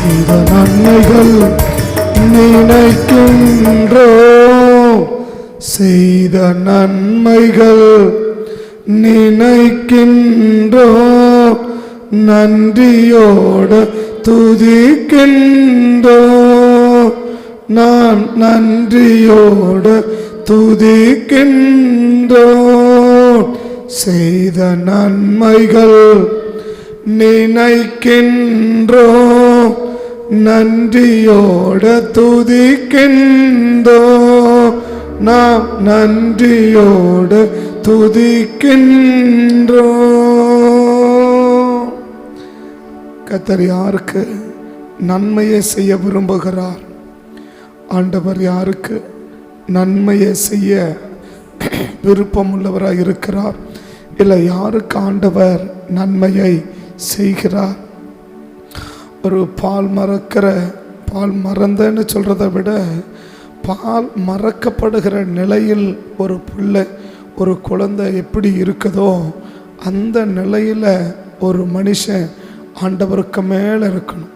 செய்த நன்மைகள் நினைக்கின்றோம், செய்த நன்மைகள் நினைக்கின்றோம், நன்றியோடு துதிக்கின்றோம், நான் நன்றியோடு துதிக்கின்றோம், செய்த நன்மைகள் நினைக்கின்றோம், நன்றியோடு துதிக்கின்றோம், நாம் நன்றியோடு துதிக்கின்றோம். கர்த்தர் யாருக்கு நன்மையை செய்ய விரும்புகிறார்? ஆண்டவர் யாருக்கு நன்மையை செய்ய விருப்பம் உள்ளவராக இருக்கிறார்? இல்லை யாருக்கு ஆண்டவர் நன்மையை செய்கிறார்? ஒரு பால் மறந்தன்னு சொல்கிறத விட பால் மறக்கப்படுகிற நிலையில் ஒரு பிள்ளை, ஒரு குழந்தை எப்படி இருக்குதோ அந்த நிலையில் ஒரு மனுஷன் ஆண்டவருக்கு மேலே இருக்கணும்.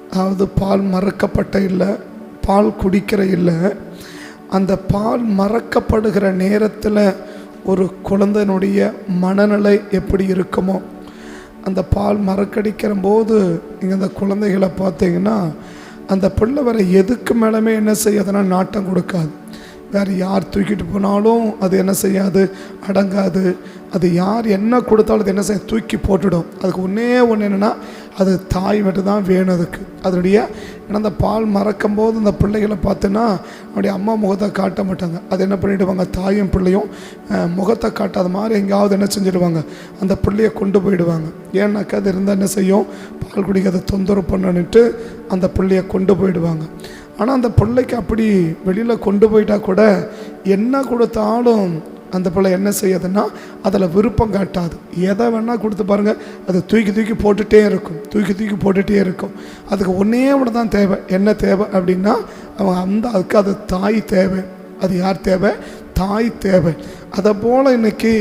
அதாவது பால் மறக்கப்பட்ட இல்லை, பால் குடிக்கிற இல்லை, அந்த பால் மறக்கப்படுகிற நேரத்தில் ஒரு குழந்தையினுடைய மனநிலை எப்படி இருக்குமோ, அந்த பால் மறக்கடிக்கிற போது நீங்கள் அந்த குழந்தைகளை பார்த்தீங்கன்னா அந்த பிள்ளை வேறு எதுக்கு மேலுமே என்ன செய்யாதுன்னா நாட்டம் கொடுக்காது. வேறு யார் தூக்கிட்டு போனாலும் அது என்ன செய்யாது, அடங்காது. அது யார் என்ன கொடுத்தாலும் அது என்ன செய்ய, தூக்கி போட்டுடும். அதுக்கு ஒன்று என்னென்னா அது தாய் மட்டும் தான் வேணும் அதுக்கு. அதனுடைய ஏன்னா அந்த பால் மறக்கும் போது அந்த பிள்ளைகளை பார்த்தோன்னா அப்படியே அம்மா முகத்தை காட்ட மாட்டாங்க. அது என்ன பண்ணிவிடுவாங்க, தாயும் பிள்ளையும் முகத்தை காட்டாத மாதிரி எங்கேயாவது என்ன செஞ்சிடுவாங்க, அந்த பிள்ளையை கொண்டு போயிடுவாங்க. ஏன்னாக்கா அது இருந்தால் என்ன செய்யும், பால் குடிக்கிறத தொந்தரவு பண்ணிட்டு அந்த பிள்ளையை கொண்டு போயிடுவாங்க. ஆனால் அந்த பிள்ளைக்கு அப்படி வெளியில் கொண்டு போயிட்டா கூட என்ன கொடுத்தாலும் அந்த பிள்ளை என்ன செய்யாதுன்னா அதில் விருப்பம் காட்டாது. எதை வேணால் கொடுத்து பாருங்கள், அது தூக்கி போட்டுகிட்டே இருக்கும். அதுக்கு ஒன்றே ஒன்று தான் தேவை. என்ன தேவை அப்படின்னா அதுக்கு அது தாய் தேவை. அது யார் தேவை? தாய் தேவை. அதை போல் இன்னைக்கு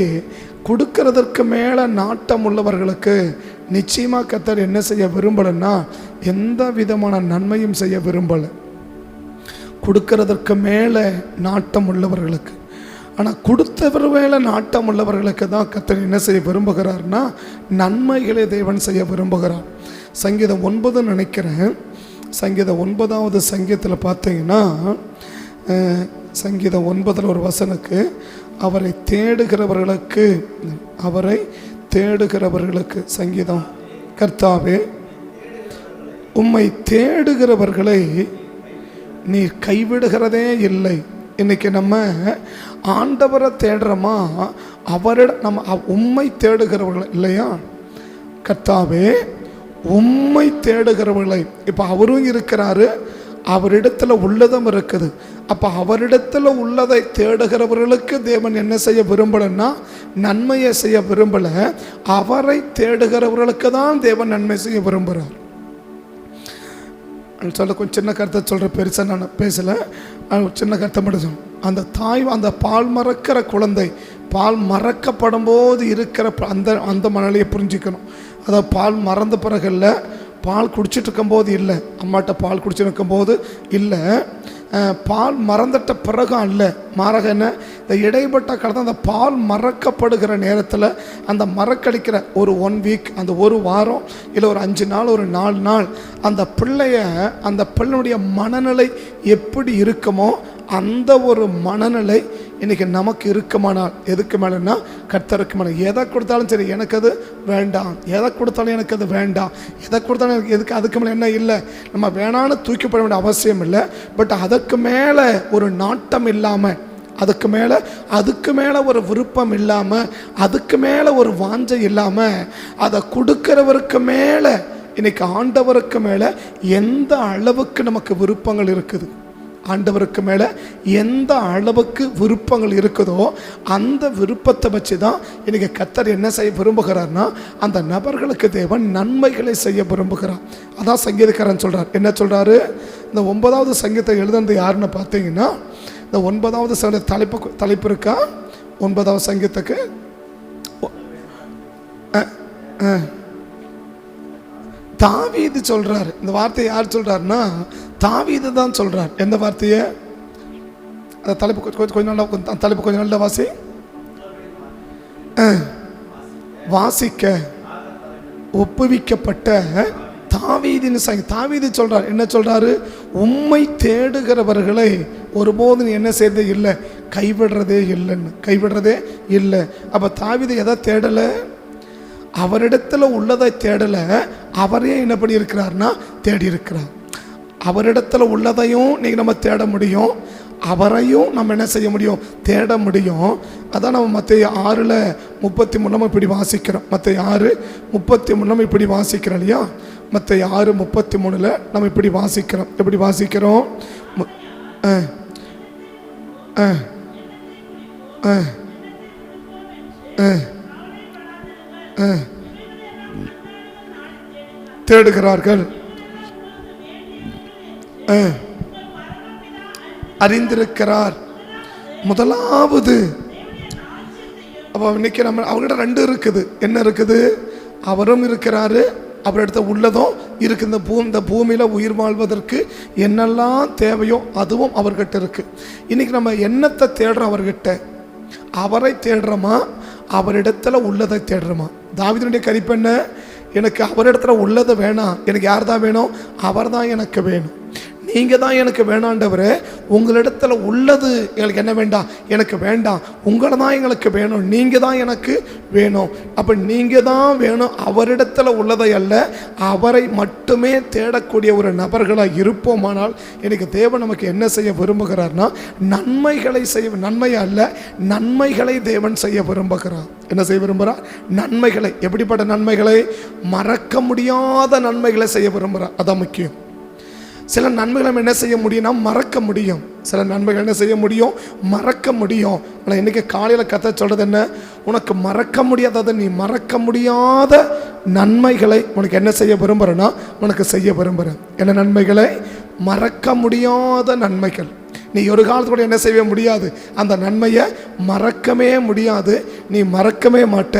கொடுக்கறதற்கு மேலே நாட்டம் உள்ளவர்களுக்கு நிச்சயமாக கர்த்தர் என்ன செய்ய விரும்பலைன்னா எந்த விதமான நன்மையும் செய்ய விரும்பலை. கொடுக்கறதற்கு மேலே நாட்டம் உள்ளவர்களுக்கு. ஆனால் கொடுத்தவர் மேலே நாட்டம் உள்ளவர்களுக்கு தான் கர்த்தர் என்ன செய்ய விரும்புகிறார்னா நன்மைகளை தேவன் செய்ய விரும்புகிறார். சங்கீதம் 9 நினைக்கிறேன், சங்கீதம் 9வது சங்கீதத்தில் பார்த்தீங்கன்னா சங்கீதம் 9 ஒரு வசனுக்கு அவரை தேடுகிறவர்களுக்கு சங்கீதம், கர்த்தாவே உம்மை தேடுகிறவர்களை நீர் கைவிடுகிறதே இல்லை. இன்னைக்கு நம்ம ஆண்டவரை தேடுறோமா, நம்ம உம்மை தேடுகிறவர்கள் இல்லையா? கர்த்தாவே உம்மை தேடுகிறவர்களை, இப்போ அவரும் இருக்கிறாரு, அவரிடத்துல உள்ளதும் இருக்குது. அப்போ அவரிடத்துல உள்ளதை தேடுகிறவர்களுக்கு தேவன் என்ன செய்ய விரும்பலைன்னா நன்மையை செய்ய விரும்பலை. அவரை தேடுகிறவர்களுக்கு தான் தேவன் நன்மை செய்ய விரும்புகிறார். சொல்ல கொஞ்சம் சின்ன கருத்தை சொல்கிற, பெருசாக நான் பேசலை, சின்ன கருத்தை மட்டும் சொல்ல. அந்த தாய், அந்த பால் மறக்கிற குழந்தை பால் மறக்கப்படும் போது இருக்கிற அந்த மனநிலையை புரிஞ்சிக்கணும். அதாவது பால் மறந்த பிறகு இல்லை, பால் குடிச்சிட்டு இருக்கும்போது இல்லை, அம்மாட்ட பால் குடிச்சுட்டு இருக்கும்போது இல்லை, பால் மறந்துட்ட பிறகு இல்லை, மாறாக என்ன இந்த இடைப்பட்ட காலத்தில் அந்த பால் மறக்கப்படுகிற நேரத்தில் அந்த மறக்கடிக்கிற ஒரு 1 வீக், அந்த ஒரு வாரம் இல்லை ஒரு 5 நாள், ஒரு 4 நாள் அந்த பிள்ளையுடைய மனநிலை எப்படி இருக்குமோ அந்த ஒரு மனநிலை இன்றைக்கி நமக்கு இருக்குமானால் எதுக்கு மேலேன்னா கர்த்தருக்கு மேலே. எதை கொடுத்தாலும் சரி எனக்கு அது வேண்டாம், எதை கொடுத்தாலும் எனக்கு அது வேண்டாம், எதை கொடுத்தாலும் எனக்கு எதுக்கு, அதுக்கு மேலே என்ன இல்லை, நம்ம வேணான்னு தூக்கி போட வேண்டிய அவசியம் இல்லை. பட் அதுக்கு மேலே ஒரு நாட்டம் இல்லாமல், அதுக்கு மேலே ஒரு விருப்பம் இல்லாமல், அதுக்கு மேலே ஒரு வாஞ்சை இல்லாமல், அதை கொடுக்கிறவருக்கு மேலே இன்னைக்கு ஆண்டவருக்கு மேலே எந்த அளவுக்கு நமக்கு விருப்பங்கள் இருக்குது, ஆண்டவருக்கு மேலே எந்த அளவுக்கு விருப்பங்கள் இருக்குதோ அந்த விருப்பத்தை வச்சு தான் இன்றைக்கி கர்த்தர் என்ன செய்ய விரும்புகிறார்னா அந்த நபர்களுக்கு தேவன் நன்மைகளை செய்ய விரும்புகிறார். அதான் சங்கீதக்காரன் சொல்கிறார். என்ன சொல்கிறாரு? இந்த 9வது சங்கீதத்தை எழுதுனது யாருன்னு பார்த்தீங்கன்னா, இந்த 9வது தலைப்பு இருக்கா 9வது சங்கீதத்துக்கு? தாவீது சொல்றாரு. இந்த வார்த்தையை யார் சொல்றாருன்னா தாவீது தான் சொல்றார். எந்த வார்த்தையை? தலைப்பு கொஞ்சம் நல்ல வாசிக்க ஒப்புவிக்கப்பட்ட தாவீது சொல்றார். என்ன சொல்றாரு? உம்மை தேடுகிறவர்களை ஒருபோதும் என்ன செய்யறதே இல்லை, கைவிடுறதே இல்லை. அப்ப தாவீது எதை தேடல? அவரிடத்துல உள்ளதை தேடல, அவரே என்ன பண்ணி இருக்கிறார்னா தேடி இருக்கிறார். அவரிடத்துல உள்ளதையும் நீங்க நம்ம தேட முடியும், அவரையும் நம்ம என்ன செய்ய முடியும், தேட முடியும். அதான் நம்ம மத்தேயு 6:33 நம்ம இப்படி வாசிக்கிறோம். மத்தேயு 6:33 நம்ம இப்படி வாசிக்கிறோம் இல்லையா? மத்தேயு 6:33 நம்ம இப்படி வாசிக்கிறோம். எப்படி வாசிக்கிறோம்? தேடுகிறார்கள், அறிந்திருக்கிறார். முதலாவது அப்போ இன்னைக்கு நம்ம அவங்ககிட்ட 2 இருக்குது. என்ன இருக்குது? அவரும் இருக்கிறாரு, அவரிடத்த உள்ளதும் இருக்கு. இந்த பூமியில் உயிர் வாழ்வதற்கு என்னெல்லாம் தேவையோ அதுவும் அவர்கிட்ட இருக்கு. இன்னைக்கு நம்ம என்னத்தை தேடுறோம்? அவர்கிட்ட அவரை தேடுறோமா, அவரிடத்துல உள்ளதை தேடுறோமா? தாவீதுடைய கரிப்பு என்ன? எனக்கு அவரிடத்துல உள்ளதை வேணாம், எனக்கு யார் தான் வேணும்? அவர் தான் எனக்கு வேணும். நீங்கள் தான் எனக்கு வேணாண்டவரே, உங்களிடத்துல உள்ளது எங்களுக்கு என்ன வேண்டாம், எனக்கு வேண்டாம், உங்களை தான் எங்களுக்கு வேணும், நீங்கள் தான் எனக்கு வேணும். அப்போ நீங்கள் தான் வேணும், அவரிடத்துல உள்ளதை அல்ல, அவரை மட்டுமே தேடக்கூடிய ஒரு நபர்களாக இருப்போமானால் எனக்கு தேவன் நமக்கு என்ன செய்ய விரும்புகிறார்னா நன்மைகளை செய்ய, நன்மை அல்ல நன்மைகளை தேவன் செய்ய விரும்புகிறார். என்ன செய்ய விரும்புகிறார்? நன்மைகளை. எப்படிப்பட்ட நன்மைகளை? மறக்க முடியாத நன்மைகளை செய்ய விரும்புகிறார். அதான் முக்கியம். சில நன்மைகளை நம்ம என்ன செய்ய முடியும்னா மறக்க முடியும். சில நன்மைகள் என்ன செய்ய முடியும்? மறக்க முடியும். ஆனால் இன்றைக்கி காலையில் கத்த சொல்கிறது என்ன? உனக்கு மறக்க முடியாதது, நீ மறக்க முடியாத நன்மைகளை உனக்கு என்ன செய்ய விரும்புகிறேன்னா உனக்கு செய்ய விரும்புகிறேன். என்ன நன்மைகளை? மறக்க முடியாத நன்மைகள். நீ ஒரு காலத்தோட என்ன செய்ய முடியாது, அந்த நன்மையை மறக்கவே முடியாது, நீ மறக்கவே மாட்ட.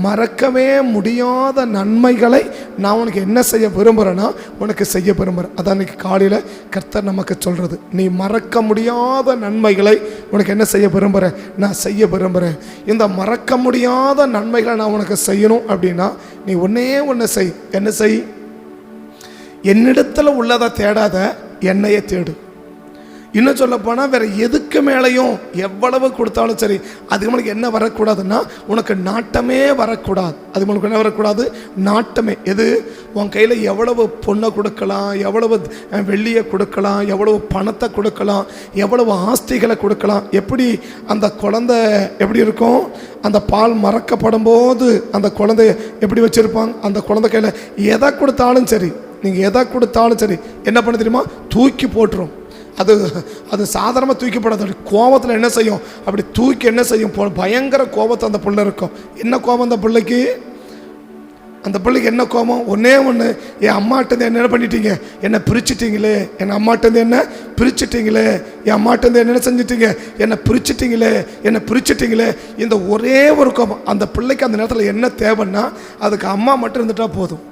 மறக்கவே முடியாத நன்மைகளை நான் உனக்கு என்ன செய்ய விரும்புகிறேன்னா உனக்கு செய்ய விரும்புகிறேன். அதான் இன்னைக்கு காலையில் கர்த்தர் நமக்கு சொல்கிறது. நீ மறக்க முடியாத நன்மைகளை உனக்கு என்ன செய்ய விரும்புகிறேன், நான் செய்ய விரும்புகிறேன். இந்த மறக்க முடியாத நன்மைகளை நான் உனக்கு செய்யணும் அப்படின்னா நீ ஒன்றே ஒன்று செய். என்ன செய்? என்னிடத்தில் உள்ளதை தேடாத, என்னையே தேடு. இன்னும் சொல்ல போனால் வேற எதுக்கு மேலேயும் எவ்வளவு கொடுத்தாலும் சரி, அதுக்கு மேலே என்ன வரக்கூடாதுன்னா உனக்கு நாட்டமே வரக்கூடாது. அது உனக்கு என்ன வரக்கூடாது? நாட்டமே. எது? உன் கையில் எவ்வளவு பொண்ணை கொடுக்கலாம், எவ்வளவு வெள்ளியை கொடுக்கலாம், எவ்வளவு பணத்தை கொடுக்கலாம், எவ்வளவு ஆஸ்திகளை கொடுக்கலாம். எப்படி அந்த குழந்தை எப்படி இருக்கும்? அந்த பால் மறக்கப்படும் போது அந்த குழந்தைய எப்படி வச்சுருப்பாங்க? அந்த குழந்தை கையில் எதை கொடுத்தாலும் சரி, நீங்கள் எதை கொடுத்தாலும் சரி என்ன பண்ண தெரியுமா? தூக்கி போட்டுரும். அது சாதாரணமாக தூக்கிப்படாது. கோபத்தில் என்ன செய்யும்? அப்படி தூக்கி என்ன செய்யும்? பயங்கர கோபத்தை அந்த பிள்ளை இருக்கும். என்ன கோபம் அந்த பிள்ளைக்கு? அந்த பிள்ளைக்கு என்ன கோபம்? ஒன்றே ஒன்று, என் அம்மாட்டேருந்து என்ன பண்ணிட்டீங்க, என்னை பிரிச்சுட்டீங்களே, என் அம்மாட்டேருந்து என்ன பிரிச்சுட்டீங்களே, என் அம்மாட்டேருந்து என்ன செஞ்சிட்டீங்க, என்னை பிரிச்சுட்டீங்களே. இந்த ஒரே ஒரு கோபம். அந்த பிள்ளைக்கு அந்த நேரத்தில் என்ன தேவைன்னா அதுக்கு அம்மா மட்டும் இருந்துட்டா போதும்.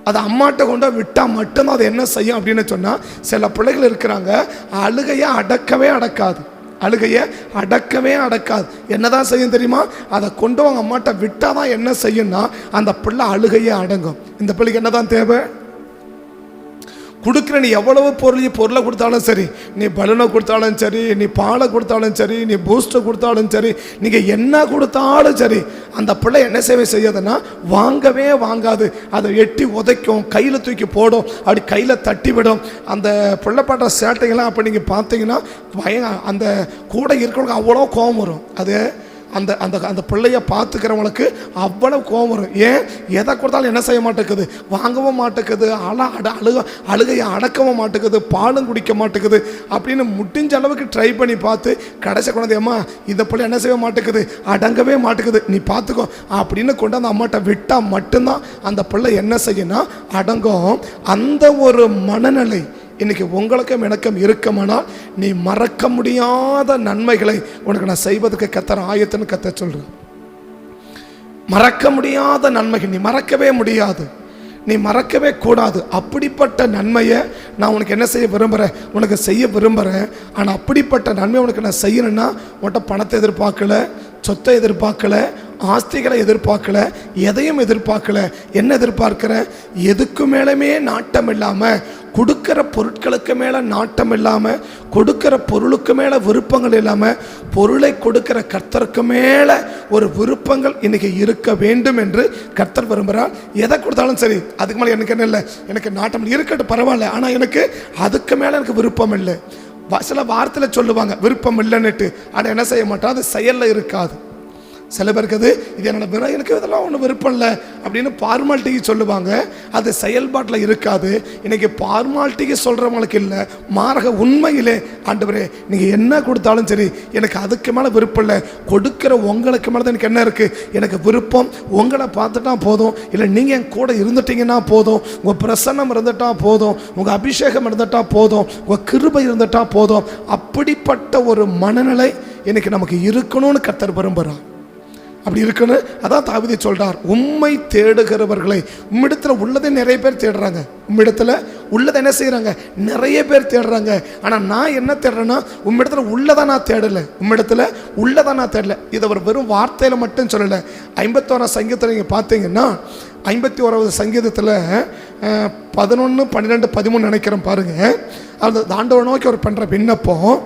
அதை அம்மாட்ட கொண்டு விட்டால் மட்டும்தான் அது என்ன செய்யும் அப்படின்னு சொன்னால், சில பிள்ளைகள் இருக்கிறாங்க அழுகையை அடக்கவே அடக்காது. என்னதான் செய்யும் தெரியுமா? அதை கொண்டு அவங்க அம்மாட்ட விட்டால் தான் என்ன செய்யும்னா அந்த பிள்ளை அழுகையே அடங்கும். இந்த பிள்ளைக்கு என்னதான் தேவை? கொடுக்குற நீ எவ்வளவு பொருளை கொடுத்தாலும் சரி, நீ பலூனை கொடுத்தாலும் சரி, நீ பாலை கொடுத்தாலும் சரி, நீ பூஸ்டை கொடுத்தாலும் சரி, நீங்கள் என்ன கொடுத்தாலும் சரி, அந்த பிள்ளை என்ன செய்யாதுன்னா வாங்கவே வாங்காது. அதை எட்டி உதைக்கும், கையில் தூக்கி போடும், அப்படி கையில் தட்டி விடும். அந்த பிள்ளை படுற சேட்டைகள்லாம் அப்போ நீங்கள் பார்த்தீங்கன்னா அந்த கூட இருக்கிறவங்க அவ்வளோ கோபம் வரும். அது அந்த அந்த அந்த பிள்ளைய பார்த்துக்கிறவங்களுக்கு அவ்வளவு கோபம் வரும். ஏன்? எதை கொடுத்தாலும் என்ன செய்ய மாட்டேங்குது, வாங்கவும் மாட்டேங்குது, அழுகையை அடக்கவும் மாட்டேங்குது, பாலும் குடிக்க மாட்டேங்குது. அப்படின்னு முடிஞ்ச அளவுக்கு ட்ரை பண்ணி பார்த்து கடைசி குழந்தையம்மா இந்த பிள்ளை என்ன செய்ய மாட்டேங்குது, அடங்கவே மாட்டேங்குது, நீ பார்த்துக்கோ அப்படின்னு கொண்டு அந்த அம்மாட்ட விட்டால் மட்டும்தான் அந்த பிள்ளை என்ன செய்யணும், அடங்கும். அந்த ஒரு மனநிலை இன்னைக்கு உங்களுக்கும் எனக்கும் இருக்குமானால் நீ மறக்க முடியாத நன்மைகளை உனக்கு நான் செய்வதற்கு கர்த்தர் ஆயத்தன்னு கர்த்தர் சொல்றேன். மறக்க முடியாத நன்மைகள் நீ மறக்கவே முடியாது. நீ மறக்கவே கூடாது. அப்படிப்பட்ட நன்மையை நான் உனக்கு என்ன செய்ய விரும்புகிறேன், உனக்கு செய்ய விரும்புகிறேன். ஆனால் அப்படிப்பட்ட நன்மையை உனக்கு நான் செய்யணும்னா உன்கிட்ட பணத்தை எதிர்பார்க்கல, சொத்தை எதிர்பார்க்கல, ஆஸ்திகளை எதிர்பார்க்கல, எதையும் எதிர்பார்க்கல. என்ன எதிர்பார்க்கிற? எதுக்கு மேலுமே நாட்டம் இல்லாமல், கொடுக்கிற பொருட்களுக்கு மேலே நாட்டம் இல்லாமல், கொடுக்கிற பொருளுக்கு மேலே விருப்பங்கள் இல்லாமல், பொருளை கொடுக்கிற கர்த்தருக்கு மேலே ஒரு விருப்பங்கள் இன்னைக்கு இருக்க வேண்டும் என்று கர்த்தர் விரும்புகிறார். எதை கொடுத்தாலும் சரி, அதுக்கு மேலே எனக்கு என்ன இல்லை, எனக்கு நாட்டம் இருக்கட்டும் பரவாயில்ல, ஆனால் எனக்கு அதுக்கு மேலே எனக்கு விருப்பம் இல்லை. சில வார்த்தையில் சொல்லுவாங்க விருப்பம் இல்லைன்னுட்டு, ஆனால் என்ன செய்ய மாட்டோம், அது செயலில் இருக்காது. சில பேருக்கு அது இது என்னோட எனக்கு இதெல்லாம் ஒன்றும் விருப்பம் இல்லை அப்படின்னு ஃபார்மாலிட்டிக்கு சொல்லுவாங்க, அது செயல்பாட்டில் இருக்காது. இன்னைக்கு ஃபார்மாலிட்டிக்கு சொல்கிறவங்களுக்கு இல்லை, மாறாக உண்மையிலே ஆண்டவரே நீங்கள் என்ன கொடுத்தாலும் சரி எனக்கு அதுக்கு மேலே விருப்பம் இல்லை, கொடுக்குற உங்களுக்கு மேலே தான் எனக்கு என்ன இருக்குது, எனக்கு விருப்பம் உங்களை பார்த்துட்டா போதும், இல்லை நீங்கள் என் கூட இருந்துட்டீங்கன்னா போதும், உங்கள் பிரசன்னம் இருந்துட்டா போதும், உங்கள் அபிஷேகம் இருந்துட்டா போதும், உங்கள் கிருபை இருந்துட்டா போதும். அப்படிப்பட்ட ஒரு மனநிலை இன்னைக்கு நமக்கு இருக்கணும்னு கர்த்தர் விரும்புகிறார். அப்படி இருக்குன்னு அதான் தாவீது சொல்றார், உம்மை தேடுகிறவர்களை, உம்மிடத்துல உள்ளதை நிறைய பேர் தேடுறாங்க, உம்மிடத்துல உள்ளதை என்ன செய்யறாங்க, நிறைய பேர் தேடுறாங்க. ஆனா நான் என்ன தேடுறேன்னா உம்மிடத்துல உள்ளதை நான் தேடல, உம்மிடத்துல உள்ளதை நான் தேடல. இதை ஒரு வெறும் வார்த்தையில மட்டும் சொல்லல. 51 சங்கீதத்தில் நீங்க பார்த்தீங்கன்னா 51வது சங்கீதத்தில் 11, 12, 13 நினைக்கிறேன் பாருங்க. அந்த ஆண்டவரை நோக்கி அவர் பண்ற விண்ணப்பம்,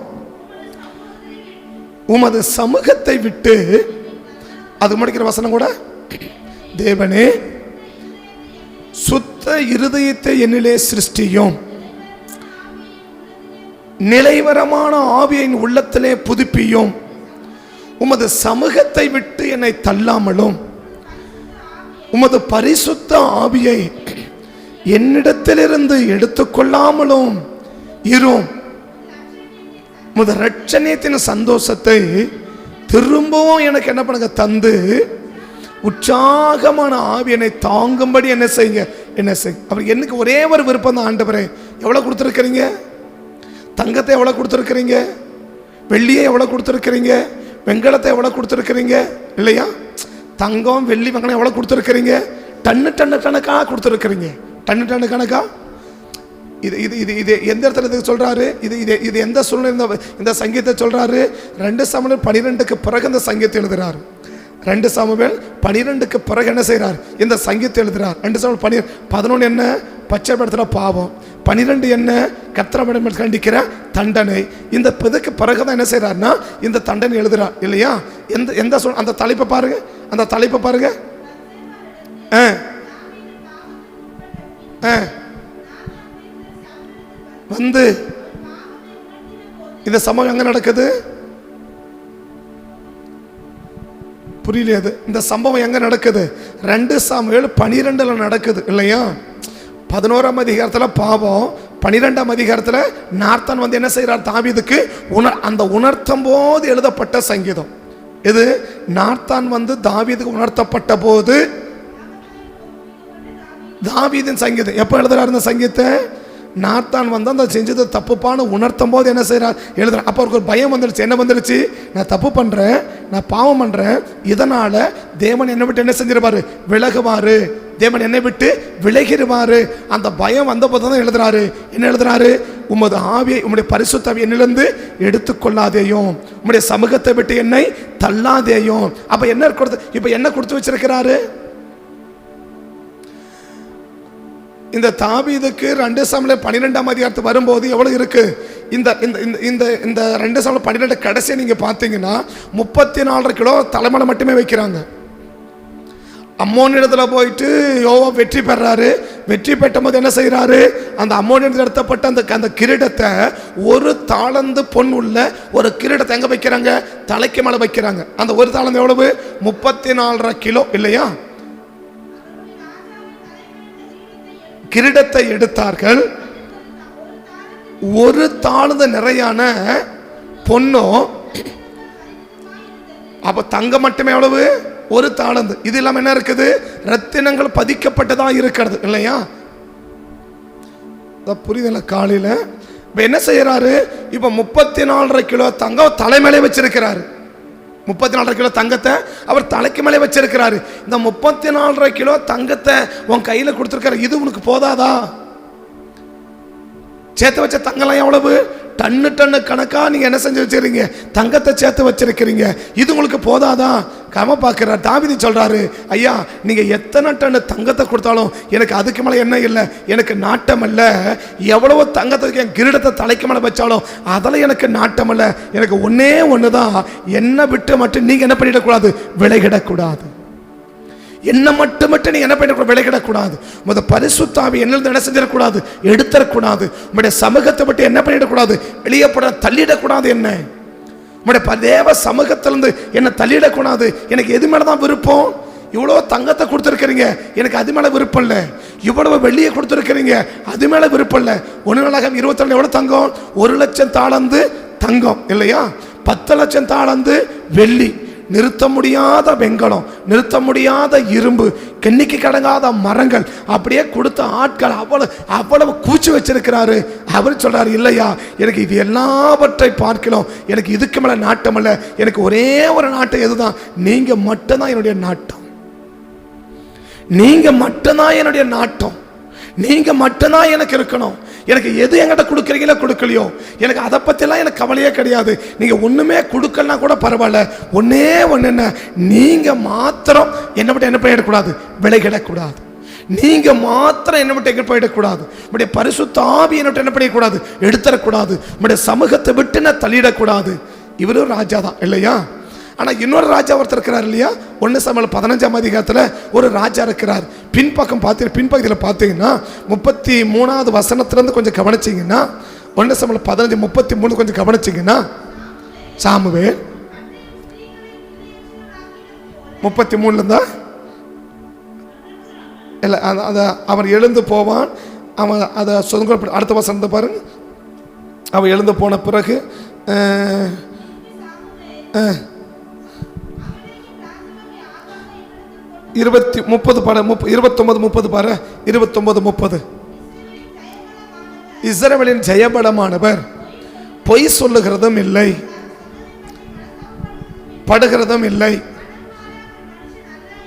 உமது சமூகத்தை விட்டு, அது முடிக்கிற வசனம் கூட, தேவனே சுத்த இருதயத்தை என்னிலே சிருஷ்டியும், நிலைவரமான ஆவியை உள்ளத்திலே புதுப்பியும், உமது சமூகத்தை விட்டு என்னை தள்ளாமலும், உமது பரிசுத்த ஆவியை என்னிடத்திலிருந்து எடுத்துக்கொள்ளாமலும் இரும். உமது இரட்சணியத்தின் சந்தோஷத்தை திரும்பவும் எனக்கு என்ன பண்ணுங்க, தந்து உற்சாகமான ஆவியனை தாங்கும்படி என்ன செய்யுங்க, என்ன செய்ய. அவர் எனக்கு ஒரே ஒரு விருப்பம் தான், ஆண்டவரே எவ்வளோ கொடுத்துருக்கிறீங்க, தங்கத்தை எவ்வளோ கொடுத்துருக்கிறீங்க, வெள்ளியை எவ்வளோ கொடுத்துருக்கிறீங்க, வெங்கலத்தை எவ்வளோ கொடுத்துருக்கிறீங்க இல்லையா, தங்கம் வெள்ளி வெங்கலம் எவ்வளோ கொடுத்துருக்கிறீங்க, டன்னு கணக்காக கொடுத்துருக்கிறீங்க, டன்னு கணக்கா. இது இது இது இது எந்த இடத்துல இதுக்கு சொல்றாரு, இது இது இது எந்த சூழ்நிலை இந்த சங்கீதத்தை சொல்றாரு? 2 சாமுவேல் 12க்கு பிறகு இந்த சங்கீதத்தை எழுதுறாரு. 2 சாமுவேல் 12க்கு பிறகு என்ன செய்யறார், இந்த சங்கீதத்தை எழுதுறார். 2 சாமுவேல் 11 என்ன, பச்சைப்படுத்துற பாவம், 12 என்ன, கர்த்தரை கண்டிக்கிற தண்டனை. இந்த இதுக்கு பிறகுதான் என்ன செய்யறாருன்னா இந்த தண்டனை எழுதுறார் இல்லையா. எந்த எந்த அந்த தலைப்பை பாருங்க, அந்த தலைப்பை பாருங்க. வந்து இந்த சம்பவம் எங்க நடக்குது புரியலையாது. இந்த சம்பவம் எங்க நடக்குது, 2 சாமுவேல் 12ல நடக்குது இல்லையா. 11ஆம் அதிகாரத்துல பாவம், 12ஆம் அதிகாரத்துல நார்த்தான் வந்து என்ன செய்யறார், தாவீதுக்கு அந்த உணர்த்தும் போது எழுதப்பட்ட சங்கீதம் இது. நார்த்தான் வந்து தாவீதுக்கு உணர்த்தப்பட்ட போது தாவீதின் சங்கீதம் எப்ப எழுதுறாரு, இந்த சங்கீதத்தை நார்த்தான் வந்து அந்த செஞ்சது தப்புப்பான உணர்த்தும் போது என்ன செய்யறார், எழுதுறார். அப்போ அவருக்கு ஒரு பயம் வந்துடுச்சு. என்ன வந்துடுச்சு, நான் தப்பு பண்றேன், நான் பாவம் பண்றேன், இதனால தேவன் என்னை விட்டு என்ன செஞ்சிருவாரு, விலகுவாரு, தேவன் என்னை விட்டு விலகிடுவாரு. அந்த பயம் வந்த போது தான் எழுதுறாரு. என்ன எழுதுறாரு, உமது ஆவியை, உம்முடைய பரிசுத்த ஆவியை என்னிலிருந்து எடுத்துக்கொள்ளாதேயும், உம்முடைய சமூகத்தை விட்டு என்னை தள்ளாதேயும். அப்ப என்ன கொடுத்து, இப்ப என்ன கொடுத்து வச்சிருக்கிறாரு, இந்த தாவீதுக்கு 2 சாமுவேல் 12ஆம் அதிகாரத்துக்கு வரும்போது எவ்வளவு இருக்கு, இந்த இந்த இந்த இந்த 2 சாமுவேல் 12 கடைசியை நீங்க பார்த்தீங்கன்னா 34 கிலோ தலைமலை மட்டுமே வைக்கிறாங்க. அம்மோனிடத்துல போயிட்டு யோவா வெற்றி பெறாரு. வெற்றி பெற்ற போது என்ன செய்யறாரு, அந்த அம்மோனிடத்தில் எடுத்தப்பட்ட அந்த கிரீடத்தை, 1 தாளந்து பொன் உள்ள ஒரு கிரீடத்தை எங்க வைக்கிறாங்க, தலைக்கு மேல வைக்கிறாங்க. அந்த 1 தாளந்து எவ்வளவு, 34.5 கிலோ இல்லையா. கிரீடத்தை எடுத்தார்கள், 1 தாளந்து நிறையான பொன்னோ, அப்ப தங்கம் மட்டுமே எவ்வளவு, 1 தாளந்து. இது இல்லாம என்ன இருக்குது, ரத்தினங்கள் பதிக்கப்பட்டதா இருக்கிறது இல்லையா. புரியுதுல. காலையில இப்ப என்ன செய்யறாரு, இப்ப 34.5 கிலோ தங்கம் தலைமையில வச்சிருக்கிறாரு. 34 கிலோ தங்கத்தை அவர் தலைக்கு மேலே வச்சிருக்கிறாரு. இந்த 34 கிலோ தங்கத்தை உன் கையில கொடுத்திருக்காரு, இது உனக்கு போதாதா? சேர்த்து வச்ச தங்கம்லாம் எவ்வளவு? டன்னு கணக்கா நீங்க என்ன செஞ்சு வச்சிருக்கீங்க? தங்கத்தை சேர்த்து வச்சிருக்கிறீங்க, இது உங்களுக்கு போதாதா? கம பார்க்கிறார். தாவீது சொல்றாரு, ஐயா நீங்க எத்தனை டன் தங்கத்தை கொடுத்தாலும் எனக்கு அதுக்கு மேல என்ன இல்லை, எனக்கு நாட்டம் அல்ல. எவ்வளவு தங்கத்தை என் கிரீடத்தை தலைக்கு மேல வச்சாலும் அதில் எனக்கு நாட்டம் அல்ல. எனக்கு ஒன்னே ஒண்ணுதான், என்ன விட்டு மட்டும் நீங்க என்ன பண்ணிடக்கூடாது, விலகிடக்கூடாது. என்ன மட்டும் நீங்க என்ன பண்ணக்கூடாது, விலகிடக்கூடாது. முத பரிசுத்த ஆவி என்னிலிருந்து என்ன செஞ்சிடக்கூடாது, எடுத்துடக்கூடாது. உங்களுடைய சமூகத்தை விட்டு என்ன பண்ணிடக்கூடாது, வெளியே போட தள்ளிடக்கூடாது. என்ன உங்களுடைய தேவ சமூகத்திலிருந்து என்ன தள்ளிடக்கூடாது. எனக்கு எது மேலதான் விருப்பம்? இவ்வளோ தங்கத்தை கொடுத்துருக்கிறீங்க, எனக்கு அது மேல விருப்பம் இல்லை. இவ்வளவு வெள்ளியை கொடுத்துருக்கிறீங்க, அது மேல விருப்பம் இல்லை. 1 நாளாகமம் 22 எவ்வளவு தங்கம்? 1,00,000 தாளந்து தங்கம் இல்லையா, 10,00,000 தாளந்து வெள்ளி, நிறுத்த முடியாத வெண்கலம், நிறுத்த முடியாத இரும்பு, கென்னிக்கு கடங்காத மரங்கள், அப்படியே கொடுத்த ஆட்கள் அவ்வளவு கூச்சி வச்சிருக்கிறாரு. அவர் சொல்றாரு, இல்லையா எனக்கு இது எல்லாவற்றை பார்க்கலாம், எனக்கு இதுக்கு மேல நாட்டம் அல்ல. எனக்கு ஒரே ஒரு நாட்டம் எதுதான், நீங்க மட்டும்தான் என்னுடைய நாட்டம். நீங்க மட்டும்தான் என்னுடைய நாட்டம். நீங்க மட்டும்தான் எனக்கு இருக்கணும். எனக்கு எது என்கிட்ட கொடுக்குறீங்களோ கொடுக்கலையோ எனக்கு அதை பற்றிலாம் எனக்கு கவலையே கிடையாது. நீங்கள் ஒன்றுமே கொடுக்கலாம் கூட பரவாயில்ல. ஒன்னே ஒன்று என்ன, நீங்கள் மாத்திரம் என்னை விட்டு என்ன பண்ணிடக்கூடாது, விலகிடக்கூடாது. நீங்கள் மாத்திரம் என்னை விட்டு எங்கே போயிடக்கூடாது. உங்களுடைய பரிசுத்த ஆவி என்னை விட்டு என்ன பண்ணிடக்கூடாது, எடுத்துடக்கூடாது. உங்களுடைய சமூகத்தை விட்டு நான் தள்ளிடக்கூடாது. இவரும் ராஜா தான் இல்லையா? ஆனால் இன்னொரு ராஜா ஒருத்தர் இருக்கிறார் இல்லையா? 1 சாமுவேல் 15ஆம் அதிகாரத்தில் ஒரு ராஜா இருக்கிறார். பின்பக்கத்தில் பார்த்தீங்கன்னா 33வது வசனத்திலேருந்து கொஞ்சம் கவனிச்சிங்கன்னா, 1 சாமுவேல் 15:33 கொஞ்சம் கவனிச்சிங்கன்னா, சாமுவேல் 33 இருந்தா இல்லை, அதை அவன் எழுந்து போவான். அவன் அதை சொந்த அடுத்த வசனத்தை பாருங்க. அவன் எழுந்து போன பிறகு 29:30 பாரு. 29:30 இஸ்ரவேலின் ஜெயபலமானவர் பொய் சொல்லுகிறதும் இல்லை, படுகிறதும் இல்லை,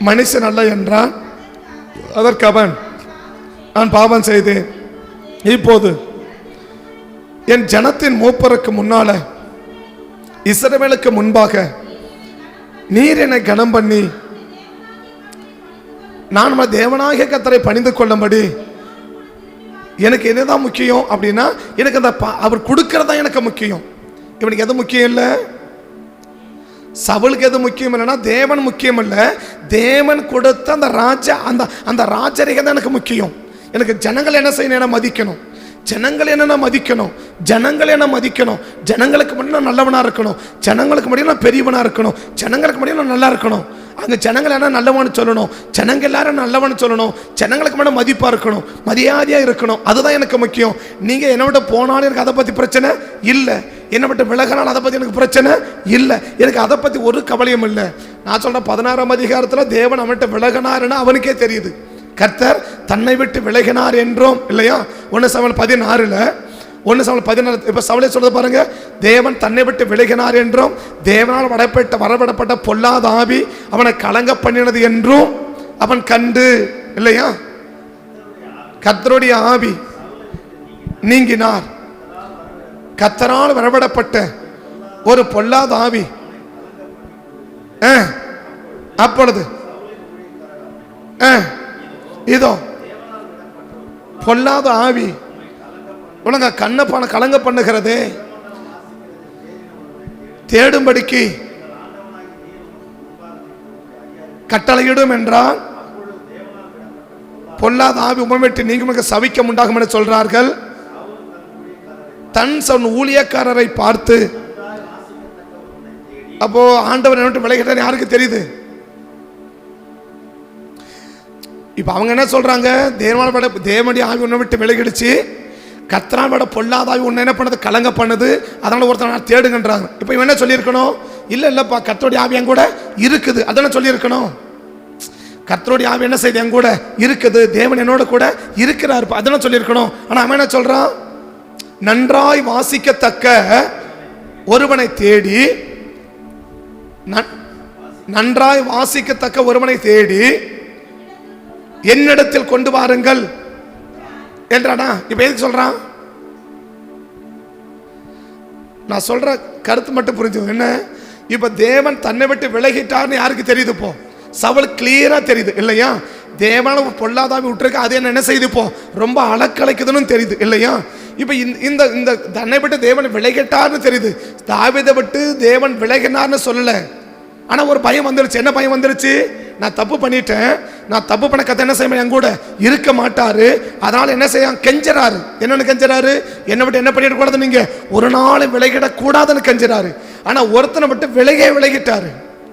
மனுஷன் அல்ல என்றான். அதற்கு அவன், நான் பாவம் செய்தேன். இப்போது என் ஜனத்தின் மூப்பருக்கு முன்னால இஸ்ரவேலுக்கு முன்பாக நீர் என்னை கனம் பண்ணி நான் நம்ம தேவனாகிய கர்த்தரை பணிந்து கொள்ளும்படி எனக்கு என்னதான் முக்கியம் அப்படின்னா, எனக்கு அந்த அவர் கொடுக்கறதா எனக்கு முக்கியம். இவனுக்கு எது முக்கியம் இல்லை, சவுலுக்கு எது முக்கியம் இல்லைன்னா தேவன் முக்கியம் இல்லை, தேவன் கொடுத்த அந்த ராஜா, அந்த ராஜரிகம் தான் எனக்கு முக்கியம். எனக்கு ஜனங்கள் என்ன செய்யணும், என்ன மதிக்கணும். ஜனங்கள் என்ன மதிக்கணும், ஜனங்கள் என்ன மதிக்கணும். ஜனங்களுக்கு மட்டும் நான் நல்லவனா இருக்கணும், ஜனங்களுக்கு மட்டும் நான் பெரியவனா இருக்கணும், ஜனங்களுக்கு மட்டும் நான் நல்லா இருக்கணும். அங்கே ஜனங்கள் என்ன நல்லவன்னு சொல்லணும், ஜனங்கள் எல்லாரும் நல்லவன்னு சொல்லணும், ஜனங்களுக்கு மட்டும் மதிப்பாக இருக்கணும், மரியாதையாக இருக்கணும். அதுதான் எனக்கு முக்கியம். நீங்கள் என்னை விட்டு போனாலும் எனக்கு அதை பற்றி பிரச்சனை இல்லை, என்னை விட்டு விலகினாலும் அதை பற்றி எனக்கு பிரச்சனை இல்லை. எனக்கு அதை பற்றி ஒரு கவலையும் இல்லை. நான் சொல்கிறேன் 16ஆம் அதிகாரத்தில் தேவன் அவன்கிட்ட விலகினாருன்னா அவனுக்கே தெரியுது. கர்த்தர் தன்னை விட்டு விலகினார் என்றும் இல்லையா? 1 சாமுவேல் 16 1 சாமுவேல் 16 இப்ப சவுலே சொல்றது பாருங்க. தேவன் தன்னை விட்டு விலகினார் என்றும் தேவனால் வரப்பட்ட பொல்லாத ஆவி அவனை கலங்க பண்ணினது என்றும் அவன் கண்டு இல்லையா? கர்த்தருடைய ஆவி நீங்கினார். கர்த்தரால் வரப்பட்ட ஒரு பொல்லாத ஆவி அப்பொழுது இதோ பொல்லாத ஆவி உலக கண்ணப்பான கலங்க பண்ணுகிறதே, தேடும்படிக்கு கட்டளையிடும் என்றால் பொல்லாத ஆவி உமவிட்டு நீங்க சவிக்க உண்டாகும் என சொல்றார்கள். தன் ஊழியக்காரரை பார்த்து, அப்போ ஆண்டவர் என்ன விலகிட்டார் யாருக்கு தெரியுது? இப்ப அவங்க என்ன சொல்றாங்க, தேவனுடைய ஆவி உன்னை விட்டு விலகிடுச்சு, கர்த்தரால் விட பொல்லாத ஆவி உன்னை என்ன பண்ணது, கலங்க பண்ணுது, அதனால ஒருத்தர் தேடுங்கன்றாங்க. இப்ப இவன் என்ன சொல்லியிருக்கணும், இல்லப்பா கர்த்தருடைய ஆவி என் கூட இருக்குது, அதான சொல்லியிருக்கணும். கர்த்தருடைய ஆவி என்ன செய்யுது, என் கூட இருக்குது, தேவன் என்னோட கூட இருக்கிறார், அதெல்லாம் சொல்லியிருக்கணும். ஆனா அவன் என்ன சொல்றான், நன்றாய் வாசிக்கத்தக்க ஒருவனை தேடி நன்றாய் வாசிக்கத்தக்க ஒருவனை தேடி என்னிடத்தில் கொண்டு வாருங்கள் என்றானா. இப்ப எதுக்கு சொல்றான்? நான் சொல்ற கருத்து மட்டும் புரிஞ்சு என்ன? இப்ப தேவன் தன்னை விட்டு விலகிட்டார்னு யாருக்கு தெரியுது? இப்போ சவுல் கிளியரா தெரியுது இல்லையா? தேவன பொல்லாதாவி விட்டுருக்கு, அது என்ன செய்யுது? இப்போ ரொம்ப அலக்கலைக்குதுன்னு தெரியுது இல்லையா? இப்ப இந்த இந்த தன்னை விட்டு தேவன் விலகிட்டார்னு தெரியுது. தாவீதை விட்டு தேவன் விலகினார்னு சொல்லல. ஆனா ஒரு பயம் வந்துருச்சு. என்ன பயம் வந்துருச்சு? நான் தப்பு பண்ணிட்டேன், நான் தப்பு பண்ண கதை என்ன செய்ய என் கூட இருக்க மாட்டாரு, அதனால என்ன செய்ய கெஞ்சறாரு. என்னன்னு கெஞ்சறாரு? என்னை விட்டு என்ன பண்ணிட கூடாது, நீங்க ஒரு நாள் விலகிட கூடாதுன்னு கெஞ்சறாரு. ஆனா ஒருத்தனை விட்டு விலகிட்டாரு.